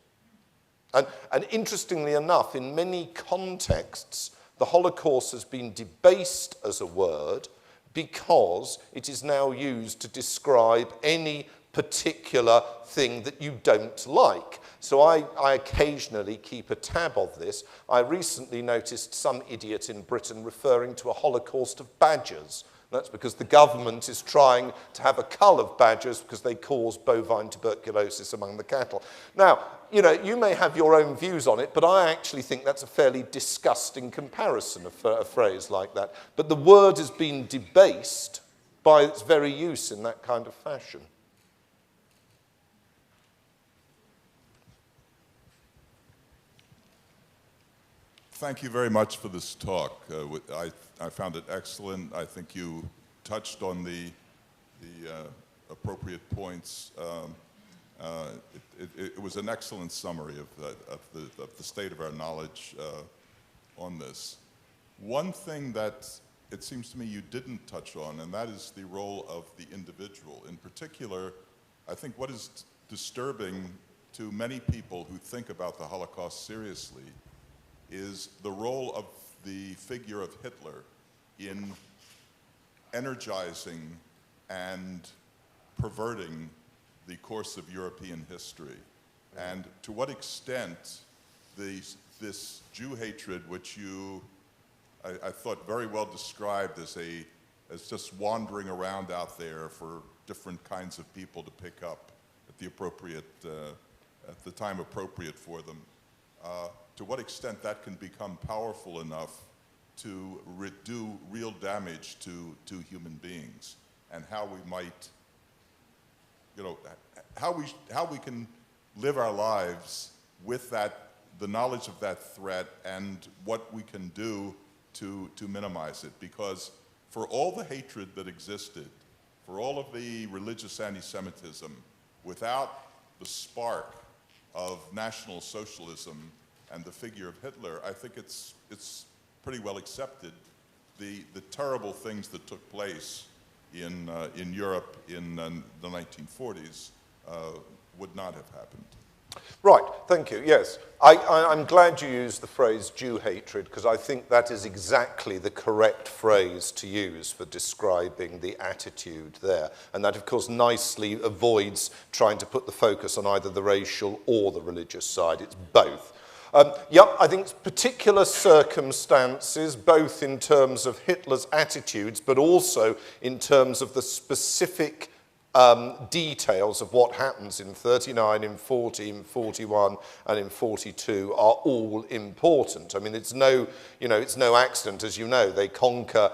And interestingly enough, in many contexts, the Holocaust has been debased as a word because it is now used to describe any particular thing that you don't like. So I occasionally keep a tab of this. I recently noticed some idiot in Britain referring to a Holocaust of badgers. That's because the government is trying to have a cull of badgers because they cause bovine tuberculosis among the cattle. Now, you know, you may have your own views on it, but I actually think that's a fairly disgusting comparison of a phrase like that. But the word has been debased by its very use in that kind of fashion. Thank you very much for this talk. I found it excellent. I think you touched on the appropriate points. It was an excellent summary of the state of our knowledge on this. One thing that it seems to me you didn't touch on, and that is the role of the individual. In particular, I think what is disturbing to many people who think about the Holocaust seriously is the role of the figure of Hitler in energizing and perverting the course of European history. And to what extent this Jew hatred, which I thought very well described as just wandering around out there for different kinds of people to pick up at the time appropriate for them, to what extent that can become powerful enough to do real damage to human beings, and how we might, you know, how we can live our lives with the knowledge of that threat and what we can do to minimize it. Because for all the hatred that existed, for all of the religious anti-Semitism, without the spark of National Socialism and the figure of Hitler, I think it's pretty well accepted the terrible things that took place in Europe in the 1940s would not have happened. Right, thank you. Yes, I'm glad you used the phrase Jew hatred, because I think that is exactly the correct phrase to use for describing the attitude there. And that, of course, nicely avoids trying to put the focus on either the racial or the religious side. It's both. Yep, I think particular circumstances, both in terms of Hitler's attitudes, but also in terms of the specific details of what happens in 39, in 40, in 41, and in 42 are all important. I mean, it's no accident, as you know. They conquer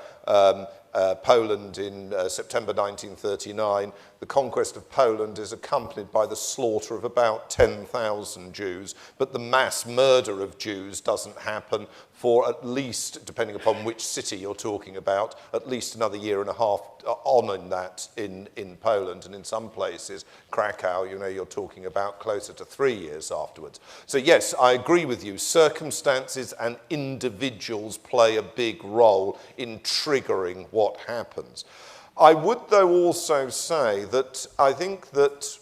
Poland in September 1939. The conquest of Poland is accompanied by the slaughter of about 10,000 Jews, but the mass murder of Jews doesn't happen for at least, depending upon which city you're talking about, at least another year and a half on in that in Poland, and in some places, Krakow, you know, you're talking about closer to 3 years afterwards. So yes, I agree with you. Circumstances and individuals play a big role in triggering what happens. I would, though, also say that I think that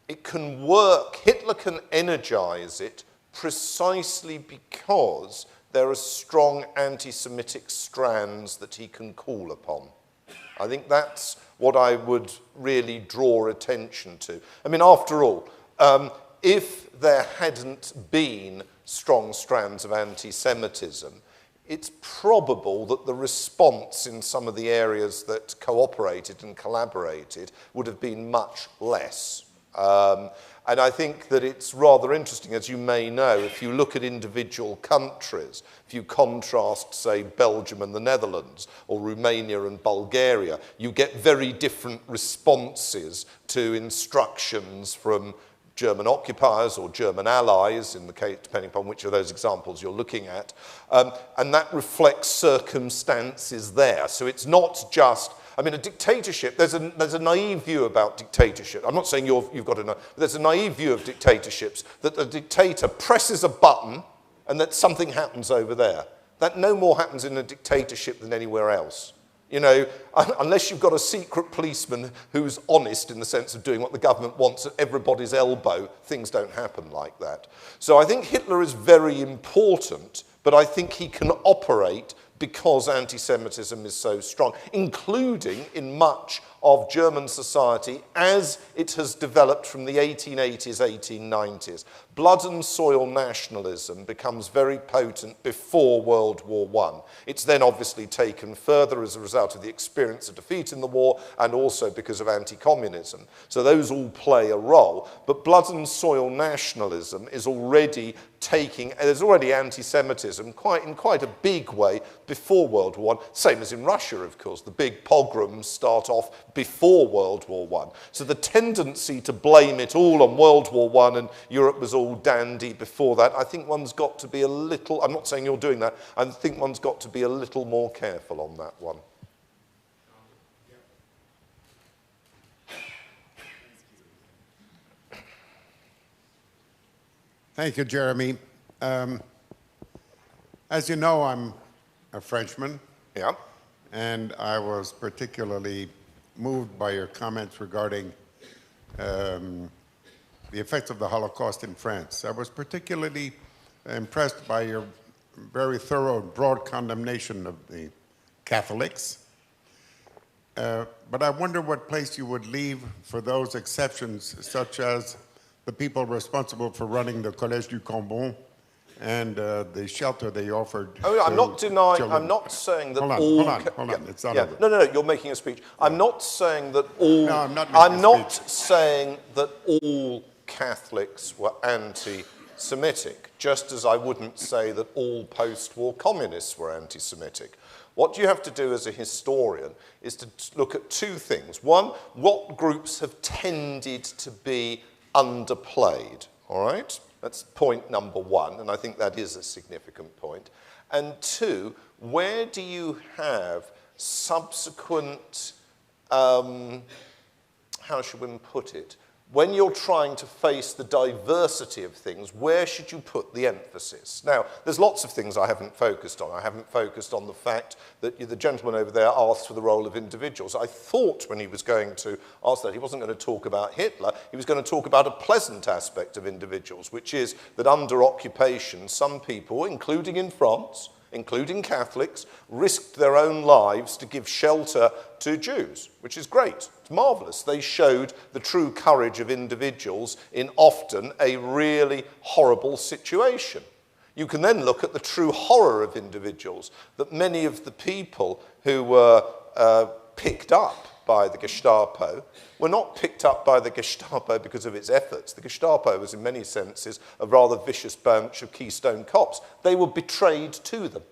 it can work, Hitler can energize it precisely because there are strong anti-Semitic strands that he can call upon. I think that's what I would really draw attention to. I mean, after all, if there hadn't been strong strands of anti-Semitism, it's probable that the response in some of the areas that cooperated and collaborated would have been much less. And I think that it's rather interesting, as you may know, if you look at individual countries, if you contrast, say, Belgium and the Netherlands, or Romania and Bulgaria, you get very different responses to instructions from German occupiers or German allies, in the case, depending upon which of those examples you're looking at, and that reflects circumstances there. So it's not just, I mean, a dictatorship, there's a naive view about dictatorship. I'm not saying you've got to know, but there's a naive view of dictatorships that the dictator presses a button and that something happens over there. That no more happens in a dictatorship than anywhere else. You know, unless you've got a secret policeman who's honest in the sense of doing what the government wants at everybody's elbow, things don't happen like that. So I think Hitler is very important, but I think he can operate because anti-Semitism is so strong, including in much of German society as it has developed from the 1880s, 1890s. Blood and soil nationalism becomes very potent before World War I. It's then obviously taken further as a result of the experience of defeat in the war and also because of anti-communism. So those all play a role. But blood and soil nationalism is already there's already anti-Semitism in quite a big way before World War I, same as in Russia, of course. The big pogroms start off before World War I. So the tendency to blame it all on World War I and Europe was all dandy before that, I think one's got to be a little, I'm not saying you're doing that, I think one's got to be a little more careful on that one. Thank you, Jeremy. As you know, I'm a Frenchman. Yeah. And I was particularly moved by your comments regarding the effects of the Holocaust in France. I was particularly impressed by your very thorough and broad condemnation of the Catholics. But I wonder what place you would leave for those exceptions, such as the people responsible for running the Collège du Cambon and the shelter they offered. Oh, I'm not denying, children. I'm not saying that Hold on, all... hold on, it's not yeah. over. No, you're making a speech. I'm not saying that all... No, I'm not making a speech. saying that all Catholics were anti-Semitic, just as I wouldn't say that all post-war communists were anti-Semitic. What you have to do as a historian is to look at two things. One, what groups have tended to be underplayed, all right? That's point number one, and I think that is a significant point. And two, where do you have subsequent, how should one put it? When you're trying to face the diversity of things, where should you put the emphasis? Now, there's lots of things I haven't focused on. I haven't focused on the fact that the gentleman over there asked for the role of individuals. I thought when he was going to ask that, he wasn't going to talk about Hitler, he was going to talk about a pleasant aspect of individuals, which is that under occupation, some people, including in France, including Catholics, risked their own lives to give shelter to Jews, which is great. It's marvellous. They showed the true courage of individuals in often a really horrible situation. You can then look at the true horror of individuals, that many of the people who were picked up by the Gestapo were not picked up by the Gestapo because of its efforts. The Gestapo was in many senses a rather vicious bunch of Keystone cops. They were betrayed to them.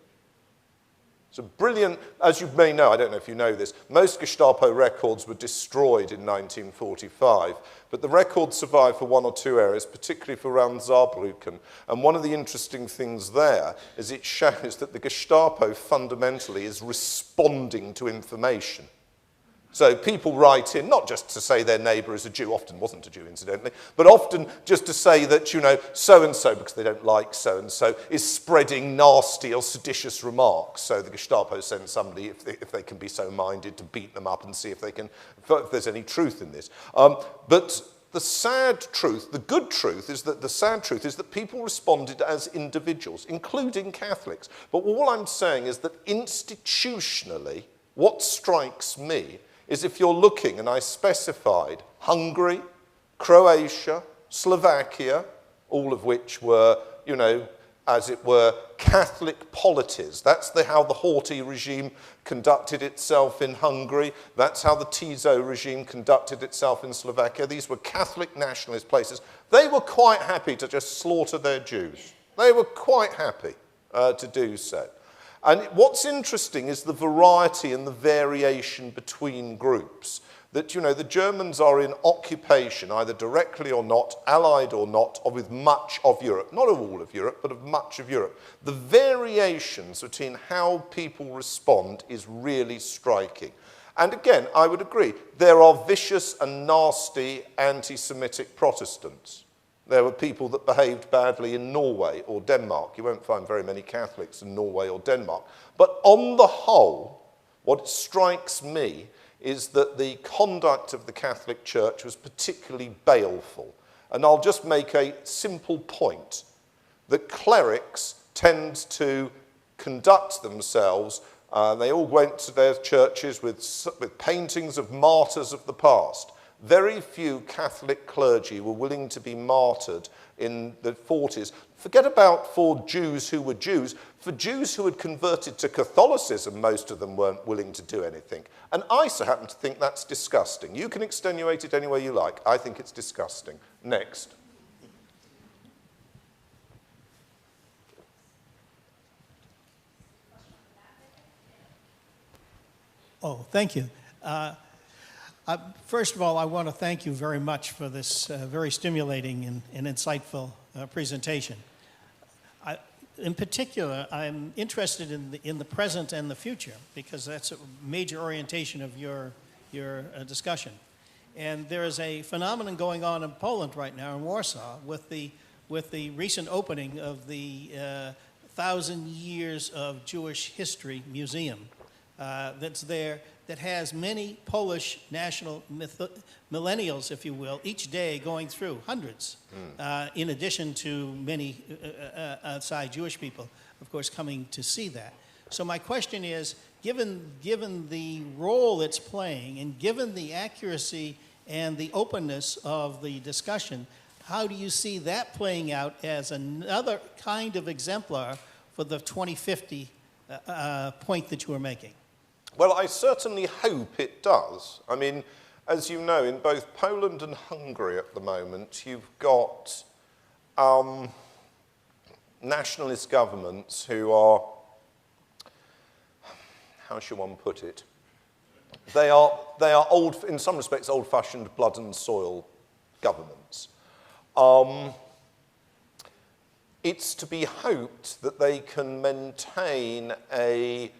So brilliant, as you may know, I don't know if you know this, most Gestapo records were destroyed in 1945, but the records survived for one or two areas, particularly for around Saarbrücken. And one of the interesting things there is it shows that the Gestapo fundamentally is responding to information. So people write in, not just to say their neighbour is a Jew, often wasn't a Jew incidentally, but often just to say that, you know, so-and-so, because they don't like so-and-so, is spreading nasty or seditious remarks. So the Gestapo sends somebody, if they can be so minded, to beat them up and see if there's any truth in this. But the sad truth, the good truth, is that the sad truth is that people responded as individuals, including Catholics. But all I'm saying is that institutionally, what strikes me is if you're looking, and I specified Hungary, Croatia, Slovakia, all of which were, you know, as it were, Catholic polities. That's how the Horthy regime conducted itself in Hungary. That's how the Tiso regime conducted itself in Slovakia. These were Catholic nationalist places. They were quite happy to just slaughter their Jews. They were quite happy to do so. And what's interesting is the variety and the variation between groups. That, you know, the Germans are in occupation, either directly or not, allied or not, with much of Europe. Not of all of Europe, but of much of Europe. The variations between how people respond is really striking. And again, I would agree, there are vicious and nasty anti-Semitic Protestants. There were people that behaved badly in Norway or Denmark. You won't find very many Catholics in Norway or Denmark. But on the whole, what strikes me is that the conduct of the Catholic Church was particularly baleful. And I'll just make a simple point, that clerics tend to conduct themselves. They all went to their churches with paintings of martyrs of the past. Very few Catholic clergy were willing to be martyred in the 40s. Forget about for Jews who were Jews. For Jews who had converted to Catholicism, most of them weren't willing to do anything. And I so happen to think that's disgusting. You can extenuate it any way you like. I think it's disgusting. Next. Oh, thank you. First of all, I want to thank you very much for this very stimulating and insightful presentation. In particular, I'm interested in the present and the future, because that's a major orientation of your discussion. And there is a phenomenon going on in Poland right now, in Warsaw, with the recent opening of the 1,000 Years of Jewish History Museum that's there, that has many Polish national millennials, if you will, each day going through, hundreds, in addition to many outside Jewish people, of course, coming to see that. So my question is, given the role it's playing, and given the accuracy and the openness of the discussion, how do you see that playing out as another kind of exemplar for the 2050 point that you were making? Well, I certainly hope it does. I mean, as you know, in both Poland and Hungary at the moment, you've got nationalist governments who are, how should one put it? They are old, in some respects, old-fashioned blood and soil governments. It's to be hoped that they can maintain a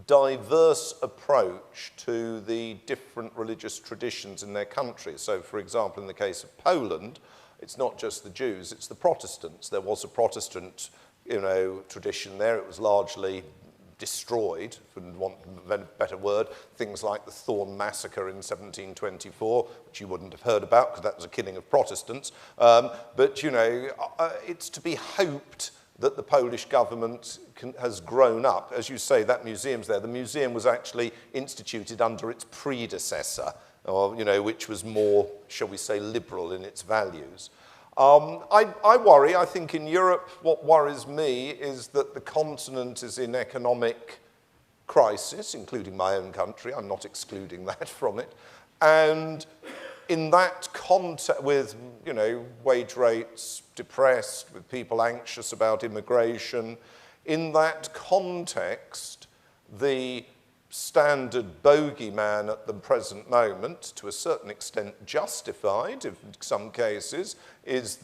diverse approach to the different religious traditions in their country. So, for example, in the case of Poland, it's not just the Jews, it's the Protestants. There was a Protestant, tradition there. It was largely destroyed, for want of a better word. Things like the Thorn Massacre in 1724, which you wouldn't have heard about because that was a killing of Protestants. But, it's to be hoped that the Polish government has grown up. As you say, that museum's there. The museum was actually instituted under its predecessor, which was more, shall we say, liberal in its values. I worry. I think in Europe, what worries me is that the continent is in economic crisis, including my own country. I'm not excluding that from it. And in that context, with, wage rates depressed, with people anxious about immigration, in that context, the standard bogeyman at the present moment, to a certain extent justified in some cases, is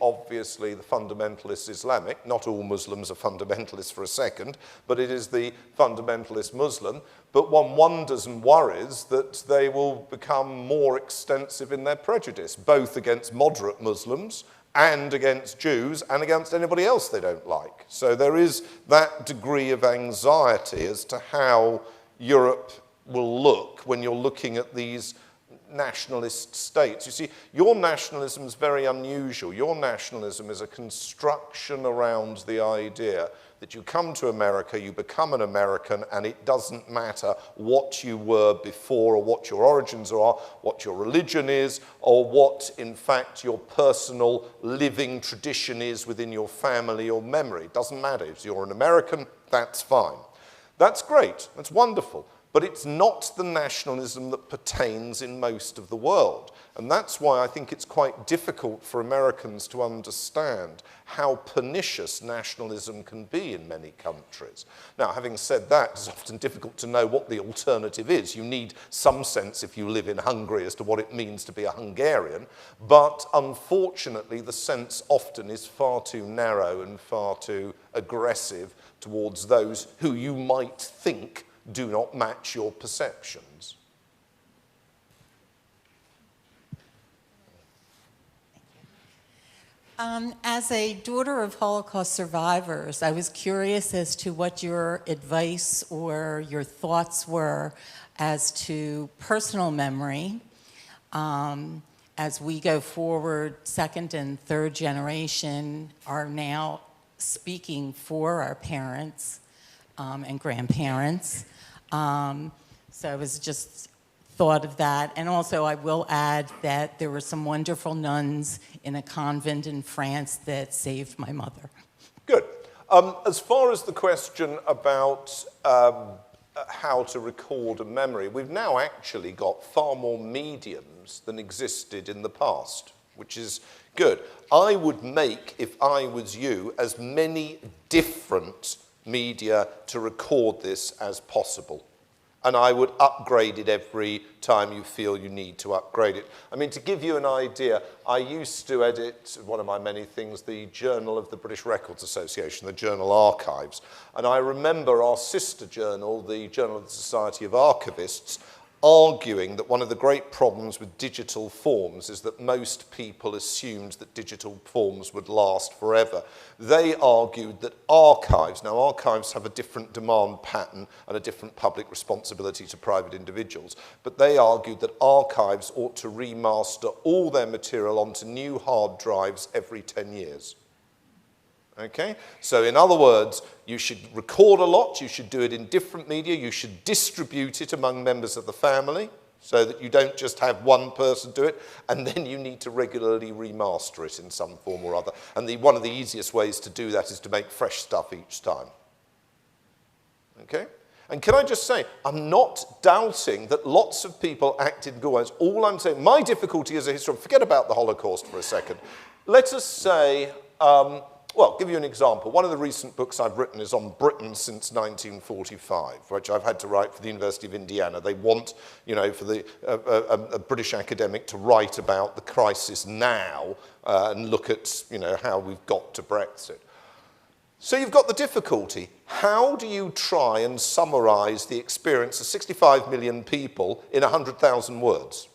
obviously the fundamentalist Islamic. Not all Muslims are fundamentalists for a second, but it is the fundamentalist Muslim. But one wonders and worries that they will become more extensive in their prejudice, both against moderate Muslims and against Jews and against anybody else they don't like. So there is that degree of anxiety as to how Europe will look when you're looking at these nationalist states. You see, your nationalism is very unusual. Your nationalism is a construction around the idea that you come to America, you become an American, and it doesn't matter what you were before or what your origins are, what your religion is, or what, in fact, your personal living tradition is within your family or memory. It doesn't matter. If you're an American, that's fine. That's great. That's wonderful. But it's not the nationalism that pertains in most of the world. And that's why I think it's quite difficult for Americans to understand how pernicious nationalism can be in many countries. Now, having said that, it's often difficult to know what the alternative is. You need some sense, if you live in Hungary, as to what it means to be a Hungarian. But unfortunately, the sense often is far too narrow and far too aggressive towards those who you might think do not match your perceptions. As a daughter of Holocaust survivors, I was curious as to what your advice or your thoughts were as to personal memory. As we go forward, second and third generation are now speaking for our parents and grandparents. So I was just thought of that. And also I will add that there were some wonderful nuns in a convent in France that saved my mother. Good. As far as the question about how to record a memory, we've now actually got far more mediums than existed in the past, which is good. I would make, if I was you, as many different media to record this as possible. And I would upgrade it every time you feel you need to upgrade it. I mean, to give you an idea, I used to edit, one of my many things, the Journal of the British Records Association, the Journal Archives. And I remember our sister journal, the Journal of the Society of Archivists, arguing that one of the great problems with digital forms is that most people assumed that digital forms would last forever. They argued that archives, now archives have a different demand pattern and a different public responsibility to private individuals, but they argued that archives ought to remaster all their material onto new hard drives every 10 years. Okay? So in other words, you should record a lot, you should do it in different media, you should distribute it among members of the family so that you don't just have one person do it, and then you need to regularly remaster it in some form or other. And one of the easiest ways to do that is to make fresh stuff each time. Okay? And can I just say, I'm not doubting that lots of people acted good ways. All I'm saying, my difficulty as a historian, forget about the Holocaust for a second. Let us say, well, give you an example. One of the recent books I've written is on Britain since 1945, which I've had to write for the University of Indiana. They want, you know, for a British academic to write about the crisis now and look at, you know, how we've got to Brexit. So you've got the difficulty. How do you try and summarize the experience of 65 million people in 100,000 words?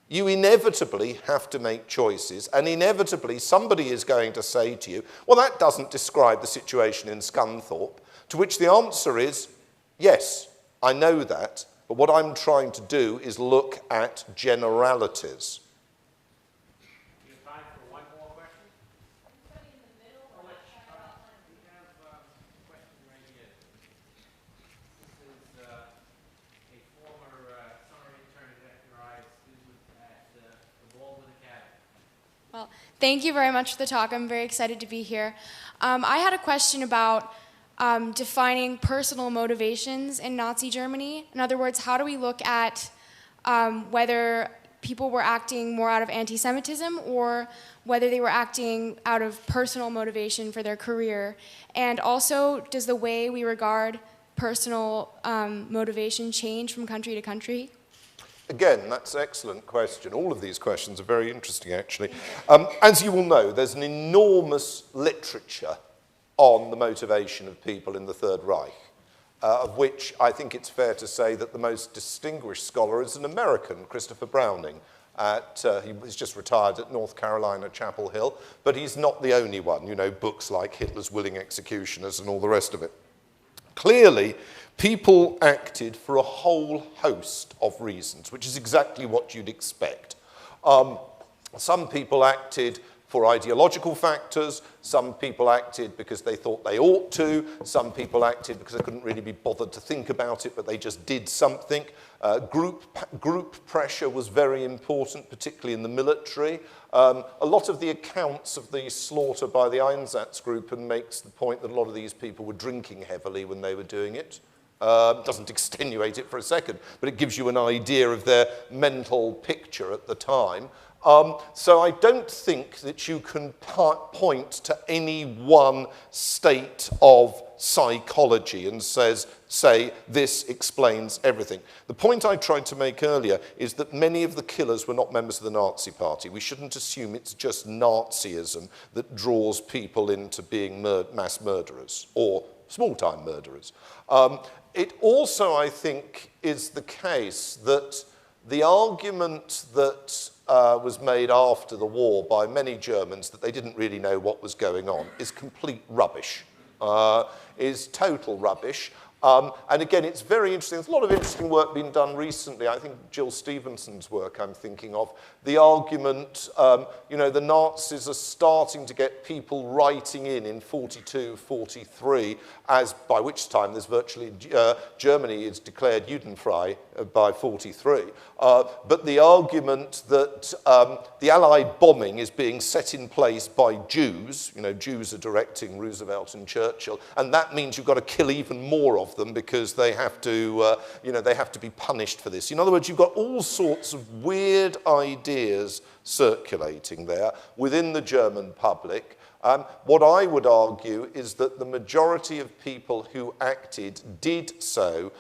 You inevitably have to make choices, and inevitably somebody is going to say to you, well, that doesn't describe the situation in Scunthorpe, to which the answer is, yes, I know that, but what I'm trying to do is look at generalities. We have time for one more question? We have a question right here. This is a former summer intern at FPRI student at the Baldwin Academy. Well, thank you very much for the talk. I'm very excited to be here. I had a question about defining personal motivations in Nazi Germany. In other words, how do we look at whether people were acting more out of anti-Semitism or whether they were acting out of personal motivation for their career? And also, does the way we regard personal motivation change from country to country? Again, that's an excellent question. All of these questions are very interesting, actually. As you will know, there's an enormous literature on the motivation of people in the Third Reich, of which I think it's fair to say that the most distinguished scholar is an American, Christopher Browning. He's just retired at North Carolina, Chapel Hill, but he's not the only one. You know, books like Hitler's Willing Executioners and all the rest of it. Clearly, people acted for a whole host of reasons, which is exactly what you'd expect. Some people acted for ideological factors, some people acted because they thought they ought to, some people acted because they couldn't really be bothered to think about it, but they just did something. Group pressure was very important, particularly in the military. A lot of the accounts of the slaughter by the Einsatzgruppen makes the point that a lot of these people were drinking heavily when they were doing it. Doesn't extenuate it for a second, but it gives you an idea of their mental picture at the time. So I don't think that you can point to any one state of psychology and say this explains everything. The point I tried to make earlier is that many of the killers were not members of the Nazi Party. We shouldn't assume it's just Nazism that draws people into being mass murderers or small-time murderers. It also, I think, is the case that the argument that was made after the war by many Germans that they didn't really know what was going on is complete rubbish, is total rubbish. And again, it's very interesting. There's a lot of interesting work being done recently. I think Jill Stevenson's work I'm thinking of. The argument, the Nazis are starting to get people writing in 42, 43, by which time there's virtually, Germany is declared Judenfrei by 43. But the argument that the Allied bombing is being set in place by Jews, Jews are directing Roosevelt and Churchill, and that means you've got to kill even more of them because they have to, they have to be punished for this. In other words, you've got all sorts of weird ideas circulating there within the German public. What I would argue is that the majority of people who acted did so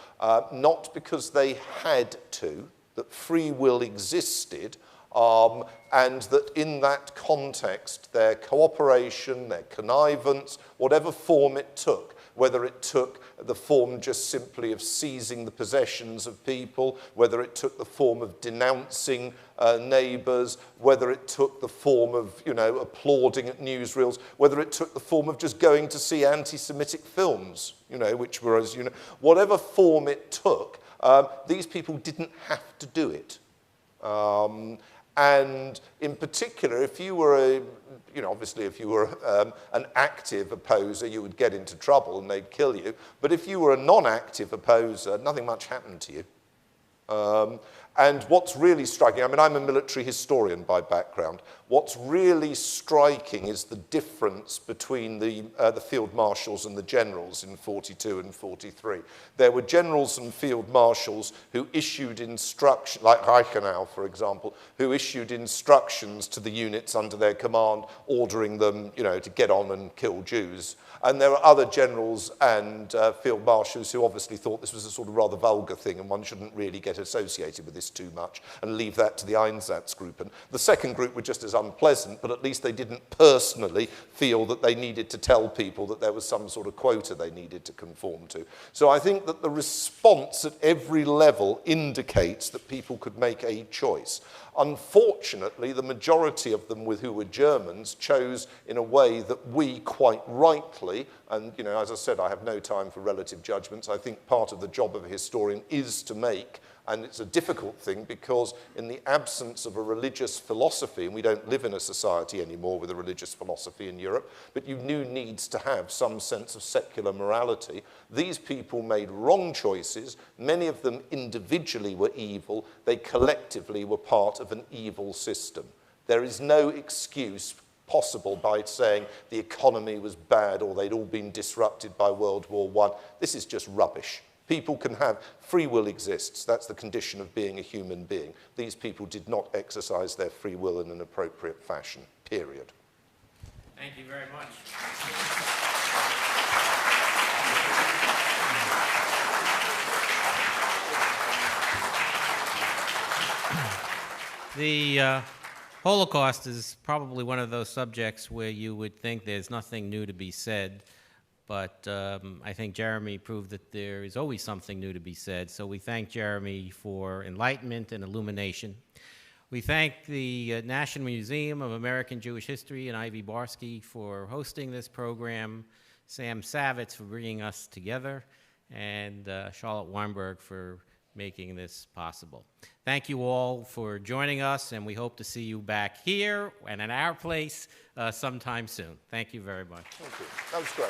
not because they had to, that free will existed, and that in that context, their cooperation, their connivance, whatever form it took, whether it took the form just simply of seizing the possessions of people, whether it took the form of denouncing neighbours, whether it took the form of, applauding at newsreels, whether it took the form of just going to see anti-Semitic films, which were, as whatever form it took, these people didn't have to do it. And in particular, if you were obviously if you were an active opposer, you would get into trouble and they'd kill you. But if you were a non-active opposer, nothing much happened to you. And what's really striking, I'm a military historian by background. What's really striking is the difference between the field marshals and the generals in 42 and 43. There were generals and field marshals who issued instructions, like Reichenau, for example, who issued instructions to the units under their command, ordering them, to get on and kill Jews. And there were other generals and field marshals who obviously thought this was a sort of rather vulgar thing and one shouldn't really get associated with this too much and leave that to the Einsatzgruppen. And the second group were just as unpleasant, but at least they didn't personally feel that they needed to tell people that there was some sort of quota they needed to conform to. So I think that the response at every level indicates that people could make a choice. Unfortunately, the majority of them who were Germans chose in a way that we quite rightly, and as I said, I have no time for relative judgments. I think part of the job of a historian is to make, and it's a difficult thing because in the absence of a religious philosophy, and we don't live in a society anymore with a religious philosophy in Europe, but you knew needs to have some sense of secular morality. These people made wrong choices. Many of them individually were evil. They collectively were part of an evil system. There is no excuse possible by saying the economy was bad or they'd all been disrupted by World War I. This is just rubbish. People can have, free will exists. That's the condition of being a human being. These people did not exercise their free will in an appropriate fashion, period. Thank you very much. The Holocaust is probably one of those subjects where you would think there's nothing new to be said, but I think Jeremy proved that there is always something new to be said. So we thank Jeremy for enlightenment and illumination. We thank the National Museum of American Jewish History and Ivy Barsky for hosting this program, Sam Savitz for bringing us together, and Charlotte Weinberg for making this possible. Thank you all for joining us, and we hope to see you back here and at our place sometime soon. Thank you very much. Thank you. That was great.